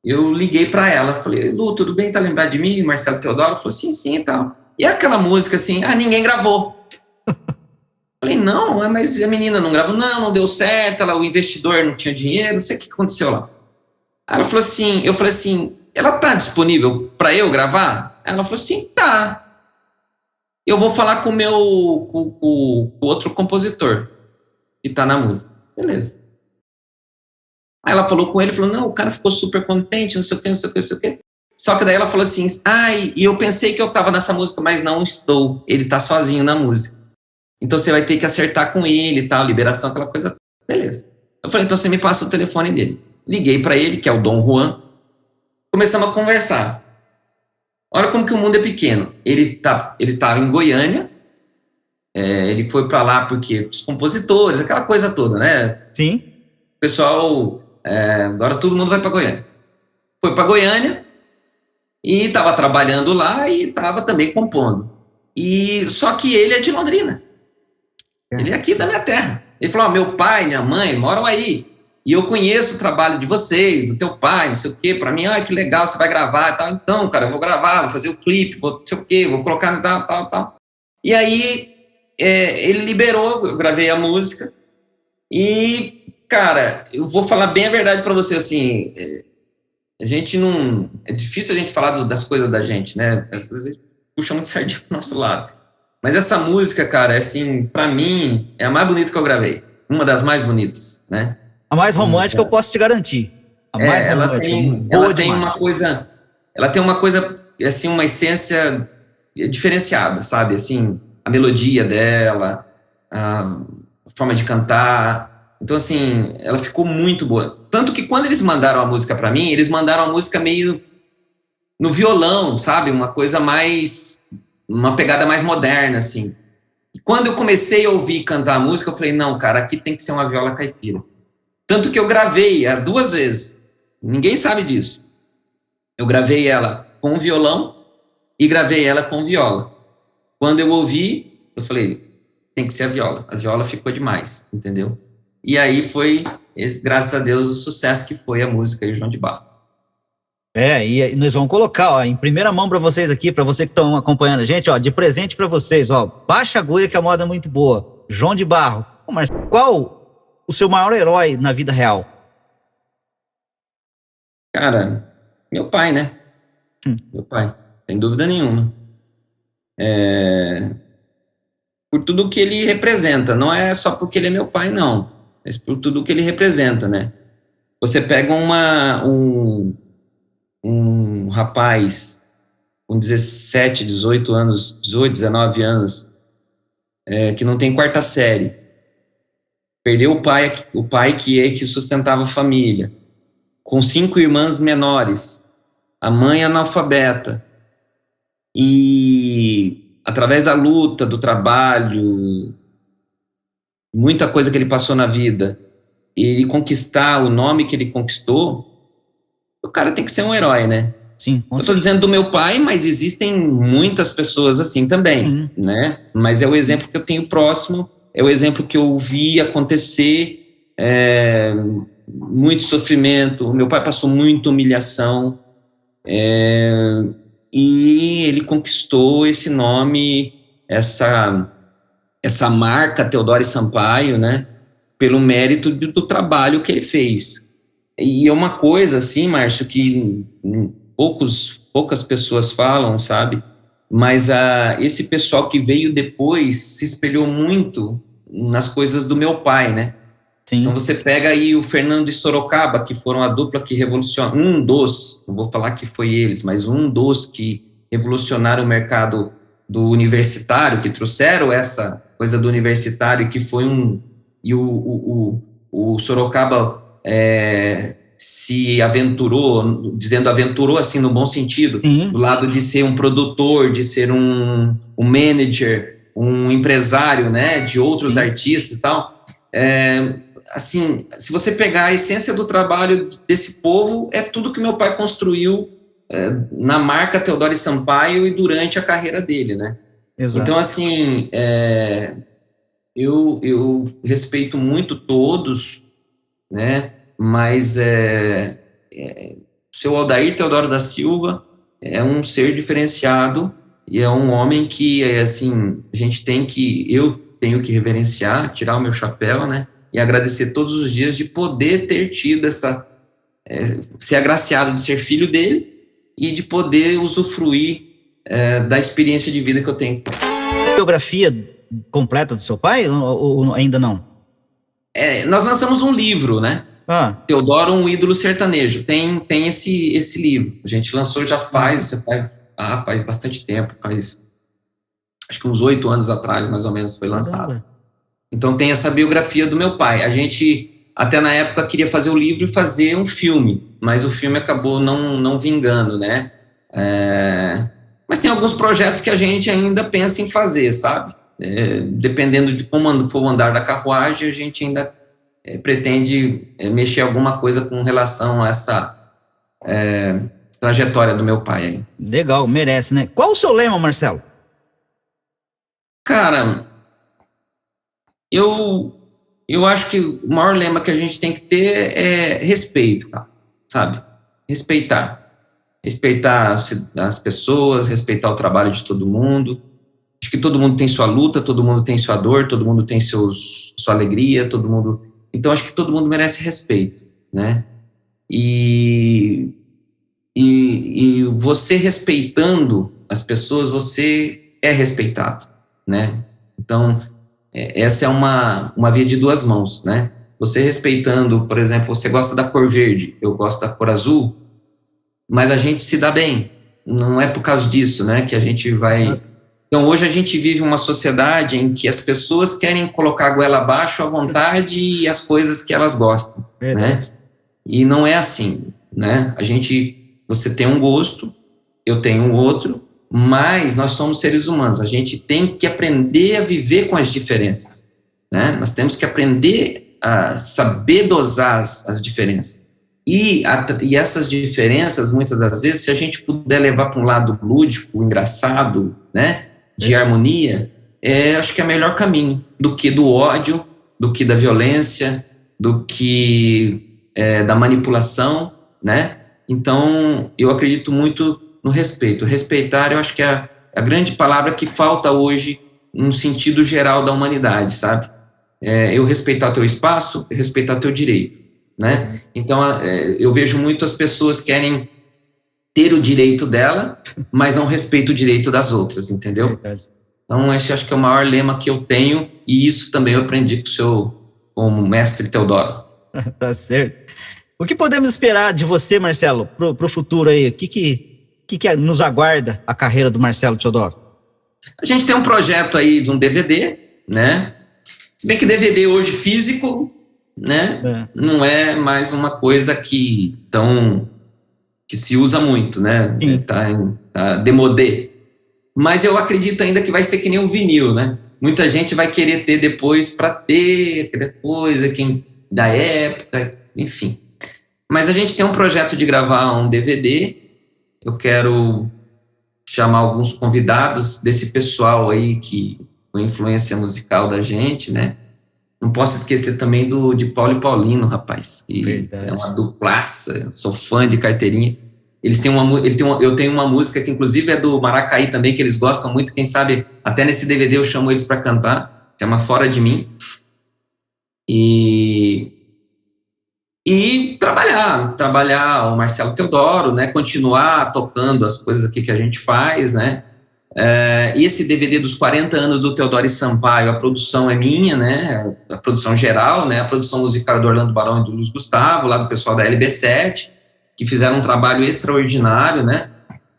Eu liguei para ela, falei, Lu, tudo bem? Tá lembrado de mim? Marcelo Teodoro? Falou, sim, e tal. E aquela música assim, ninguém gravou. Falei, não, mas a menina não gravou, não deu certo, o investidor não tinha dinheiro, não sei o que aconteceu lá. Aí ela falou assim, eu falei assim, ela tá disponível para eu gravar? Ela falou assim, tá. Eu vou falar com o outro compositor que tá na música. Beleza. Aí ela falou com ele, falou, não, o cara ficou super contente, não sei o quê. Só que daí ela falou assim, e eu pensei que eu tava nessa música, mas não estou. Ele tá sozinho na música. Então você vai ter que acertar com ele e tal, liberação, aquela coisa. Beleza. Eu falei, então você me passa o telefone dele. Liguei para ele, que é o Dom Juan. Começamos a conversar. Olha como que o mundo é pequeno. Ele tava em Goiânia, ele foi para lá porque os compositores, aquela coisa toda, né? Sim. O pessoal, agora todo mundo vai para Goiânia. Foi para Goiânia e estava trabalhando lá e estava também compondo. Só que ele é de Londrina. Ele é aqui da minha terra. Ele falou, meu pai, minha mãe moram aí. E eu conheço o trabalho de vocês, do teu pai, não sei o quê. Para mim, que legal, você vai gravar e tal. Então, cara, eu vou gravar, vou fazer o clipe, não sei o quê, vou colocar tal. E aí, ele liberou, eu gravei a música. E, cara, eu vou falar bem a verdade para você, assim, a gente não... É difícil a gente falar das coisas da gente, né? Às vezes puxa muito sardinha pro nosso lado. Mas essa música, cara, assim, para mim, é a mais bonita que eu gravei. Uma das mais bonitas, né? A mais romântica eu posso te garantir. A mais romântica. Ela tem uma coisa, assim, uma essência diferenciada, sabe? Assim, a melodia dela, a forma de cantar. Então, assim, ela ficou muito boa. Tanto que quando eles mandaram a música para mim, eles mandaram a música meio no violão, sabe? Uma coisa mais... uma pegada mais moderna, assim. E quando eu comecei a ouvir cantar a música, eu falei, não, cara, aqui tem que ser uma viola caipira. Tanto que eu gravei 2 vezes. Ninguém sabe disso. Eu gravei ela com violão e gravei ela com viola. Quando eu ouvi, eu falei, tem que ser a viola. A viola ficou demais, entendeu? E aí foi, graças a Deus, o sucesso que foi a música aí, João de Barro. E nós vamos colocar, em primeira mão para vocês aqui, para você que estão acompanhando a gente, de presente para vocês, baixa a agulha que a moda é muito boa. João de Barro. Mas qual o seu maior herói na vida real? Cara, meu pai, né? Meu pai, sem dúvida nenhuma. Por tudo que ele representa, não é só porque ele é meu pai, não, mas por tudo que ele representa, né? Você pega um rapaz com 17, 18 anos, 18, 19 anos, que não tem 4ª série, perdeu o pai que sustentava a família, com 5 irmãs menores, a mãe analfabeta, e através da luta, do trabalho, muita coisa que ele passou na vida, ele conquistar o nome que ele conquistou, o cara tem que ser um herói, né? Sim, eu estou dizendo do meu pai, mas existem muitas pessoas assim também, né? Mas é o exemplo que eu tenho próximo, é o exemplo que eu vi acontecer, muito sofrimento. O meu pai passou muita humilhação, e ele conquistou esse nome, essa marca Teodoro Sampaio, né? Pelo mérito do trabalho que ele fez. E é uma coisa, assim, Márcio, que poucas pessoas falam, sabe? Mas esse pessoal que veio depois se espelhou muito nas coisas do meu pai, né? Sim. Então você pega aí o Fernando de Sorocaba, que foram a dupla que revolucionou, não vou falar que foi eles, mas um dos que revolucionaram o mercado do universitário, que trouxeram essa coisa do universitário, que foi e o Sorocaba se aventurou, aventurou assim no bom sentido, do lado de ser um produtor, de ser um manager, um empresário, né, de outros artistas e tal. Assim, se você pegar a essência do trabalho desse povo, é tudo que meu pai construiu na marca Teodoro Sampaio e durante a carreira dele, né? Exato. Então, assim, eu respeito muito todos, né? Mas o seu Aldair Teodoro da Silva é um ser diferenciado e é um homem que, assim, eu tenho que reverenciar, tirar o meu chapéu, né? E agradecer todos os dias de poder ter tido ser agraciado de ser filho dele e de poder usufruir da experiência de vida que eu tenho. Biografia completa do seu pai ou ainda não? Nós lançamos um livro, né? Teodoro, um ídolo sertanejo. Tem esse livro. A gente lançou faz bastante tempo, acho que uns 8 anos atrás, mais ou menos, foi lançado. Então tem essa biografia do meu pai. A gente, até na época, queria fazer o livro e fazer um filme, mas o filme acabou não vingando, né? Mas tem alguns projetos que a gente ainda pensa em fazer, sabe? Dependendo de como for o andar da carruagem, a gente ainda pretende mexer alguma coisa com relação a essa trajetória do meu pai. Legal, merece, né? Qual o seu lema, Marcelo? Cara, eu acho que o maior lema que a gente tem que ter é respeito, cara, sabe? Respeitar as pessoas, respeitar o trabalho de todo mundo. Acho que todo mundo tem sua luta, todo mundo tem sua dor, todo mundo tem sua alegria, todo mundo... Então, acho que todo mundo merece respeito, né? E você respeitando as pessoas, você é respeitado, né? Então, essa é uma via de duas mãos, né? Você respeitando, por exemplo, você gosta da cor verde, eu gosto da cor azul, mas a gente se dá bem. Não é por causa disso, né, que a gente vai... Então, hoje a gente vive uma sociedade em que as pessoas querem colocar a goela abaixo à vontade e as coisas que elas gostam, né? E não é assim, né? Você tem um gosto, eu tenho um outro, mas nós somos seres humanos. A gente tem que aprender a viver com as diferenças, né? Nós temos que aprender a saber dosar as diferenças. E essas diferenças, muitas das vezes, se a gente puder levar para um lado lúdico, engraçado, né? De harmonia, acho que é o melhor caminho do que do ódio, do que da violência, do que da manipulação, né? Então, eu acredito muito no respeito. Respeitar, eu acho que é a grande palavra que falta hoje no sentido geral da humanidade, sabe? Eu respeitar teu espaço, respeitar teu direito, né? Então, eu vejo muitas pessoas querem ter o direito dela, mas não respeita o direito das outras, entendeu? Verdade. Então, esse acho que é o maior lema que eu tenho, e isso também eu aprendi com o mestre Teodoro. Tá certo. O que podemos esperar de você, Marcelo, pro futuro aí? O que nos aguarda a carreira do Marcelo Teodoro? A gente tem um projeto aí de um DVD, né? Se bem que DVD hoje físico, né? Não é mais uma coisa que se usa muito, né? Tá demodé. Mas eu acredito ainda que vai ser que nem um vinil, né? Muita gente vai querer ter depois para ter aquela coisa da época, enfim. Mas a gente tem um projeto de gravar um DVD. Eu quero chamar alguns convidados desse pessoal aí que com influência musical da gente, né? Não posso esquecer também de Paulo e Paulino, rapaz, que Verdade. É uma duplaça, sou fã de carteirinha. Eu tenho uma música que inclusive é do Maracaí também, que eles gostam muito, quem sabe até nesse DVD eu chamo eles para cantar, que é uma Fora de Mim. E trabalhar o Marcelo Teodoro, né, continuar tocando as coisas aqui que a gente faz, né. E esse DVD dos 40 anos do Teodoro e Sampaio, a produção é minha, né, a produção geral, né, a produção musical do Orlando Barão e do Luiz Gustavo, lá do pessoal da LB7, que fizeram um trabalho extraordinário, né,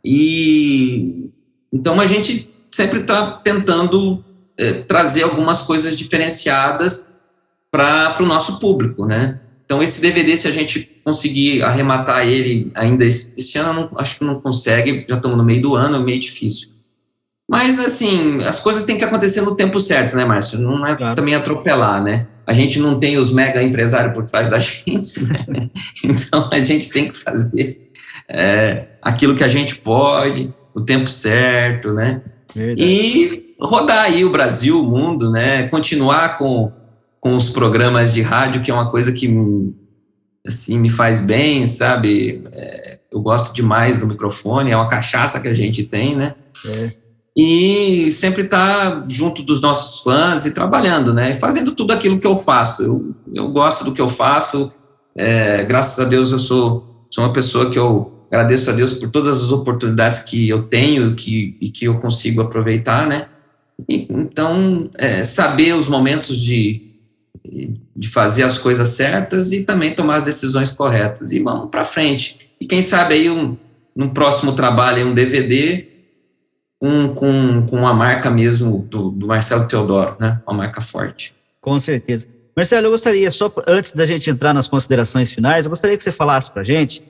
e então a gente sempre está tentando trazer algumas coisas diferenciadas para o nosso público, né. Então esse DVD, se a gente conseguir arrematar ele ainda esse ano, acho que não consegue, já estamos no meio do ano, é meio difícil. Mas, assim, as coisas têm que acontecer no tempo certo, né, Márcio? Não é também atropelar, né? A gente não tem os mega empresários por trás da gente, né? Então, a gente tem que fazer aquilo que a gente pode, o tempo certo, né? Verdade. E rodar aí o Brasil, o mundo, né? Continuar com com os programas de rádio, que é uma coisa que assim, me faz bem, sabe? Eu gosto demais do microfone, é uma cachaça que a gente tem, né? E sempre tá junto dos nossos fãs e trabalhando, né? Fazendo tudo aquilo que eu faço. Eu gosto do que eu faço, graças a Deus eu sou uma pessoa que eu agradeço a Deus por todas as oportunidades que eu tenho e que eu consigo aproveitar, né? Então, saber os momentos de fazer as coisas certas e também tomar as decisões corretas. E vamos para frente. E quem sabe aí, num próximo trabalho, um DVD com uma marca mesmo do Marcelo Teodoro, né? Uma marca forte. Com certeza. Marcelo, eu gostaria, só antes da gente entrar nas considerações finais, eu gostaria que você falasse para a gente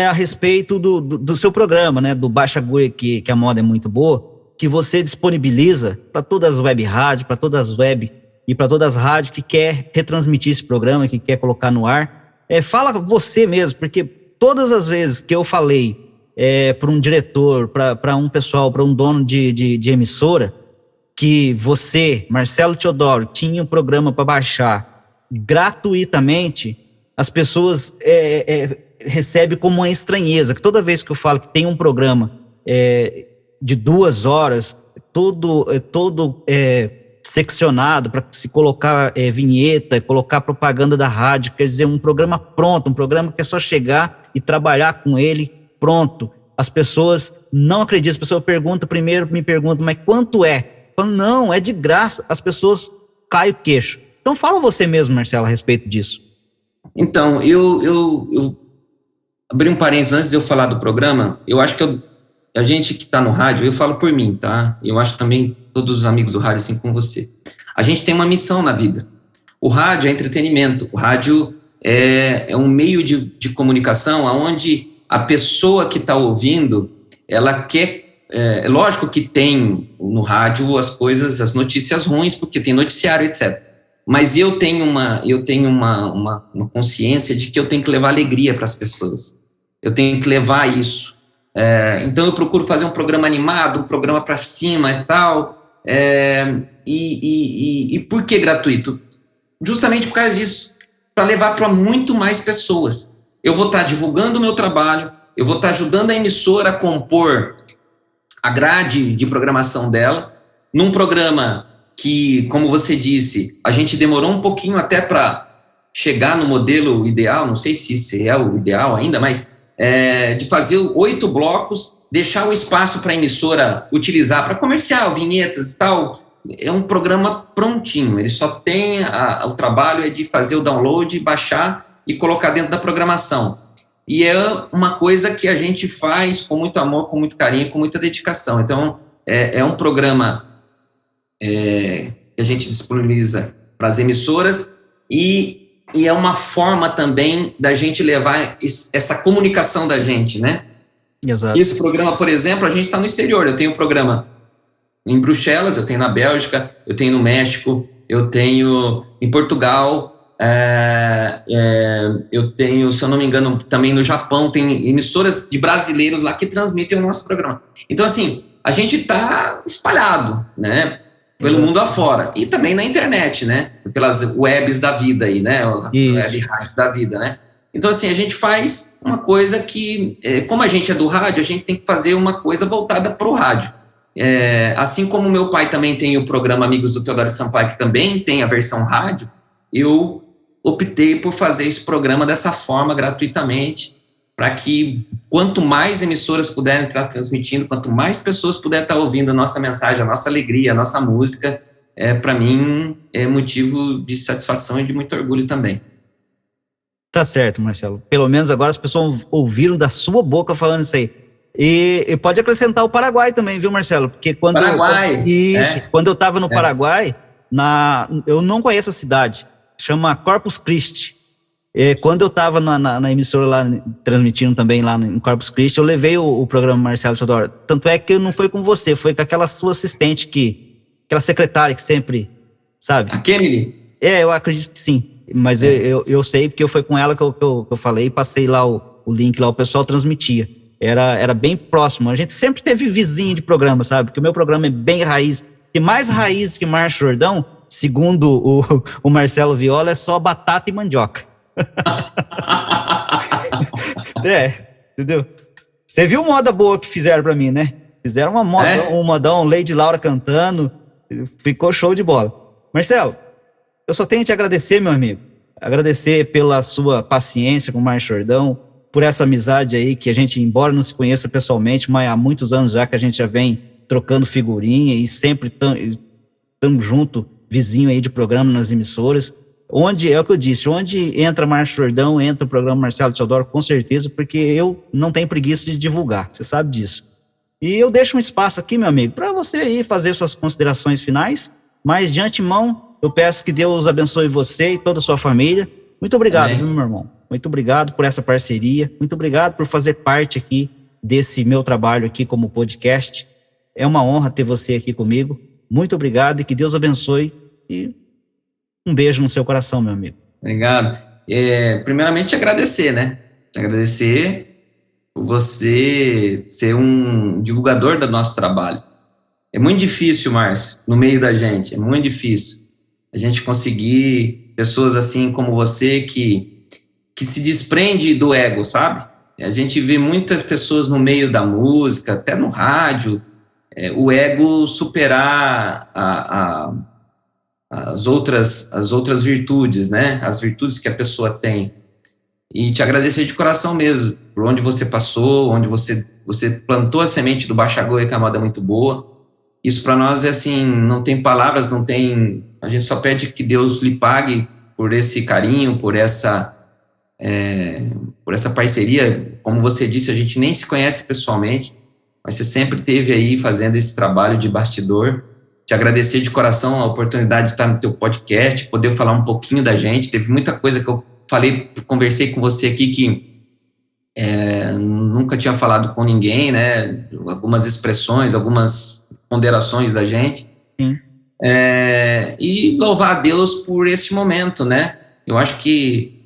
a respeito do seu programa, né? Do Baixa Agulha, que a moda é muito boa, que você disponibiliza para todas as web rádios, para todas as web e para todas as rádios que quer retransmitir esse programa, que quer colocar no ar. Fala você mesmo, porque todas as vezes que eu falei para um diretor, para um pessoal, para um dono de emissora, que você, Marcelo Teodoro, tinha um programa para baixar gratuitamente, as pessoas recebem como uma estranheza, que toda vez que eu falo que tem um programa de 2 horas, todo seccionado para se colocar vinheta, colocar propaganda da rádio, quer dizer, um programa pronto, um programa que é só chegar e trabalhar com ele, pronto. As pessoas não acreditam, as pessoas me perguntam, mas quanto é? Eu falo, não, é de graça, as pessoas caem o queixo. Então fala você mesmo, Marcelo, a respeito disso. Então, eu abri um parênteses antes de eu falar do programa. Eu acho que a gente que está no rádio, eu falo por mim, tá? Eu acho também todos os amigos do rádio, assim como você. A gente tem uma missão na vida. O rádio é entretenimento. O rádio é um meio de comunicação onde a pessoa que está ouvindo, ela quer... lógico que tem no rádio as notícias ruins, porque tem noticiário, etc. Mas eu tenho uma consciência de que eu tenho que levar alegria para as pessoas. Eu tenho que levar isso. Então eu procuro fazer um programa animado, um programa para cima e tal. E por que gratuito? Justamente por causa disso, para levar para muito mais pessoas. Eu vou estar divulgando o meu trabalho, eu vou estar ajudando a emissora a compor a grade de programação dela, num programa que, como você disse, a gente demorou um pouquinho até para chegar no modelo ideal, não sei se esse é o ideal ainda, mas de fazer 8 blocos, deixar o espaço para a emissora utilizar para comercial, vinhetas e tal. É um programa prontinho, ele só tem o trabalho de fazer o download, baixar e colocar dentro da programação. E é uma coisa que a gente faz com muito amor, com muito carinho, com muita dedicação. Então, é um programa que a gente disponibiliza para as emissoras e é uma forma também da gente levar essa comunicação da gente, né? Exato. Esse programa, por exemplo, a gente está no exterior. Eu tenho um programa em Bruxelas, eu tenho na Bélgica, eu tenho no México, eu tenho em Portugal, eu tenho, se eu não me engano, também no Japão, tem emissoras de brasileiros lá que transmitem o nosso programa. Então, assim, a gente está espalhado, né? Pelo mundo afora. E também na internet, né? Pelas webs da vida aí, né? Web rádio da vida, né? Então, assim, a gente faz uma coisa que, como a gente é do rádio, a gente tem que fazer uma coisa voltada para o rádio. Assim como meu pai também tem o programa Amigos do Teodoro Sampaio, que também tem a versão rádio, eu optei por fazer esse programa dessa forma, gratuitamente, para que quanto mais emissoras puderem estar transmitindo, quanto mais pessoas puderem estar ouvindo a nossa mensagem, a nossa alegria, a nossa música, para mim é motivo de satisfação e de muito orgulho também. Tá certo, Marcelo. Pelo menos agora as pessoas ouviram da sua boca falando isso aí. E pode acrescentar o Paraguai também, viu, Marcelo? Porque quando eu estava no Paraguai, eu não conheço a cidade, chama Corpus Christi. Quando eu estava na emissora lá, transmitindo também lá em Corpus Christi, eu levei o programa Marcelo Teodoro. Tanto é que não foi com você, foi com aquela sua assistente, aquela secretária que sempre, sabe? A Kemily? Eu acredito que sim. Mas eu sei, porque foi com ela que eu falei, passei lá o link, lá o pessoal transmitia. Era bem próximo. A gente sempre teve vizinho de programa, sabe? Porque o meu programa é bem raiz. Tem mais raiz que Márcio Jordão, segundo o Marcelo Viola, é só batata e mandioca. Entendeu? Você viu moda boa que fizeram pra mim, né? Fizeram um modão, Lady Laura cantando, ficou show de bola. Marcelo, eu só tenho que te agradecer, meu amigo. Agradecer pela sua paciência com o Márcio Jordão, por essa amizade aí que a gente, embora não se conheça pessoalmente, mas há muitos anos já que a gente já vem trocando figurinha e sempre estamos junto, vizinho aí de programa nas emissoras. Onde, é o que eu disse, onde entra Márcio Jordão, entra o programa Marcelo Teodoro, com certeza, porque eu não tenho preguiça de divulgar, você sabe disso. E eu deixo um espaço aqui, meu amigo, para você aí fazer suas considerações finais, mas de antemão, eu peço que Deus abençoe você e toda a sua família. Muito obrigado, viu, meu irmão? Muito obrigado por essa parceria, muito obrigado por fazer parte aqui desse meu trabalho aqui como podcast. É uma honra ter você aqui comigo. Muito obrigado e que Deus abençoe e um beijo no seu coração, meu amigo. Obrigado. Primeiramente, agradecer, né? Agradecer por você ser um divulgador do nosso trabalho. É muito difícil, Márcio, no meio da gente, é muito difícil a gente conseguir pessoas assim como você que se desprende do ego, sabe? A gente vê muitas pessoas no meio da música, até no rádio, o ego superar as outras virtudes, né? As virtudes que a pessoa tem. E te agradecer de coração mesmo, por onde você passou, onde você plantou a semente do Baixa Goia, que é uma moda muito boa. Isso para nós é assim, não tem palavras, não tem... A gente só pede que Deus lhe pague por esse carinho, por essa parceria. Como você disse, a gente nem se conhece pessoalmente, mas você sempre esteve aí fazendo esse trabalho de bastidor. Te agradecer de coração a oportunidade de estar no teu podcast, poder falar um pouquinho da gente. Teve muita coisa que eu conversei com você aqui que nunca tinha falado com ninguém, né? Algumas expressões, algumas ponderações da gente. Sim. E louvar a Deus por esse momento, né? Eu acho que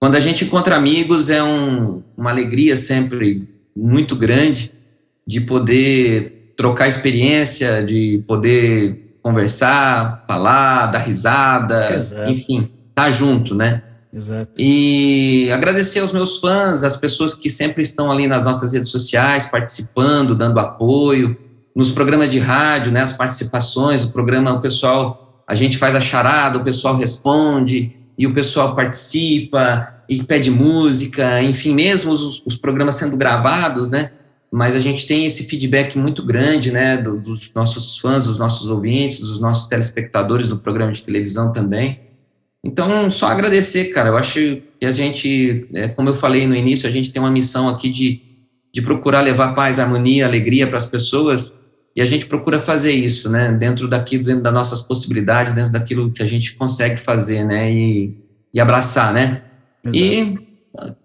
quando a gente encontra amigos é uma alegria sempre muito grande de poder trocar experiência, de poder conversar, falar, dar risada, Exato. Enfim, estar junto, né? Exato. E agradecer aos meus fãs, as pessoas que sempre estão ali nas nossas redes sociais, participando, dando apoio, nos programas de rádio, né, as participações, o pessoal, a gente faz a charada, o pessoal responde, e o pessoal participa, e pede música, enfim, mesmo os programas sendo gravados, né, mas a gente tem esse feedback muito grande, né, dos nossos fãs, dos nossos ouvintes, dos nossos telespectadores do programa de televisão também. Então, só agradecer, cara. Eu acho que a gente, como eu falei no início, a gente tem uma missão aqui de procurar levar paz, harmonia, alegria para as pessoas, e a gente procura fazer isso, né, dentro das nossas possibilidades, dentro daquilo que a gente consegue fazer, né, e abraçar, né. Exato. E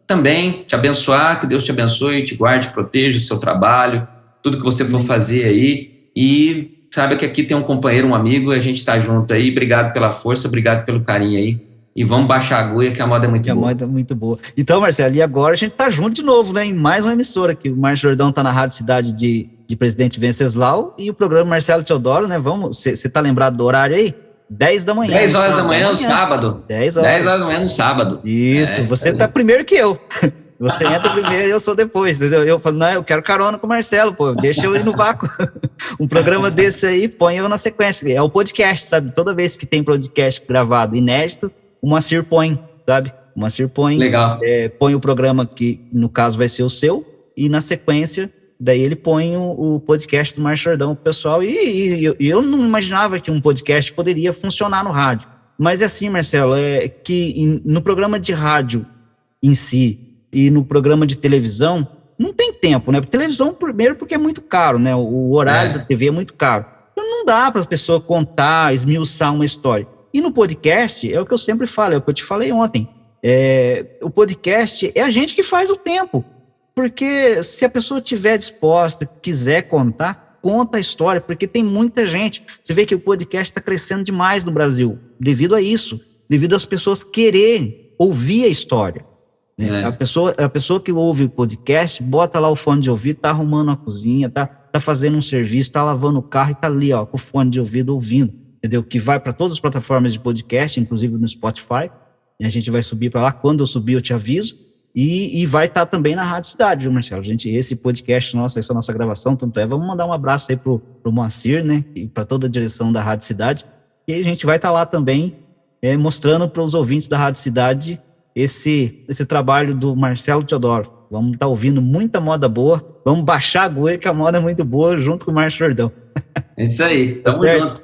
também te abençoar, que Deus te abençoe, te guarde, proteja o seu trabalho, tudo que você for fazer aí, e saiba que aqui tem um companheiro, um amigo, a gente tá junto aí. Obrigado pela força, obrigado pelo carinho aí. E vamos baixar a agulha, que a moda é muito boa. A moda é muito boa. Então, Marcelo, e agora a gente tá junto de novo, né? Em mais uma emissora, que o Márcio Jordão tá na Rádio Cidade de Presidente Venceslau, e o programa Marcelo Teodoro, né? Você tá lembrado do horário aí? 10 da manhã. 10 horas da manhã no sábado. 10 horas da manhã no sábado. Isso, você tá primeiro que eu. Você entra primeiro e eu sou depois, entendeu? Eu falo, não, eu quero carona com o Marcelo, pô, deixa eu ir no vácuo. Um programa desse aí, põe eu na sequência. É o podcast, sabe? Toda vez que tem podcast gravado inédito, o Moacir põe, sabe? O Moacir põe. Legal. Põe o programa que, no caso, vai ser o seu, e na sequência, daí ele põe o podcast do Márcio Jordão pro pessoal. E eu não imaginava que um podcast poderia funcionar no rádio. Mas é assim, Marcelo, que no programa de rádio em si, e no programa de televisão, não tem tempo, né? Televisão, primeiro, porque é muito caro, né? O horário da TV é muito caro. Então, não dá para as pessoas contar, esmiuçar uma história. E no podcast, é o que eu sempre falo, é o que eu te falei ontem. O podcast é a gente que faz o tempo. Porque se a pessoa estiver disposta, quiser contar, conta a história, porque tem muita gente. Você vê que o podcast está crescendo demais no Brasil, devido a isso. Devido às pessoas quererem ouvir a história. A pessoa que ouve o podcast, bota lá o fone de ouvido, tá arrumando a cozinha, tá fazendo um serviço, tá lavando o carro e tá ali, ó, com o fone de ouvido ouvindo. entendeu? Que vai para todas as plataformas de podcast, inclusive no Spotify. E a gente vai subir para lá. Quando eu subir, eu te aviso. E vai estar também na Rádio Cidade, viu, Marcelo? Esse podcast nosso, essa nossa gravação, tanto vamos mandar um abraço aí pro Moacir, né? E para toda a direção da Rádio Cidade. E a gente vai estar lá também mostrando para os ouvintes da Rádio Cidade esse trabalho do Marcelo Teodoro. Vamos estar ouvindo muita moda boa. Vamos baixar a goela, que a moda é muito boa, junto com o Márcio Jordão. É isso aí, tamo certo? junto.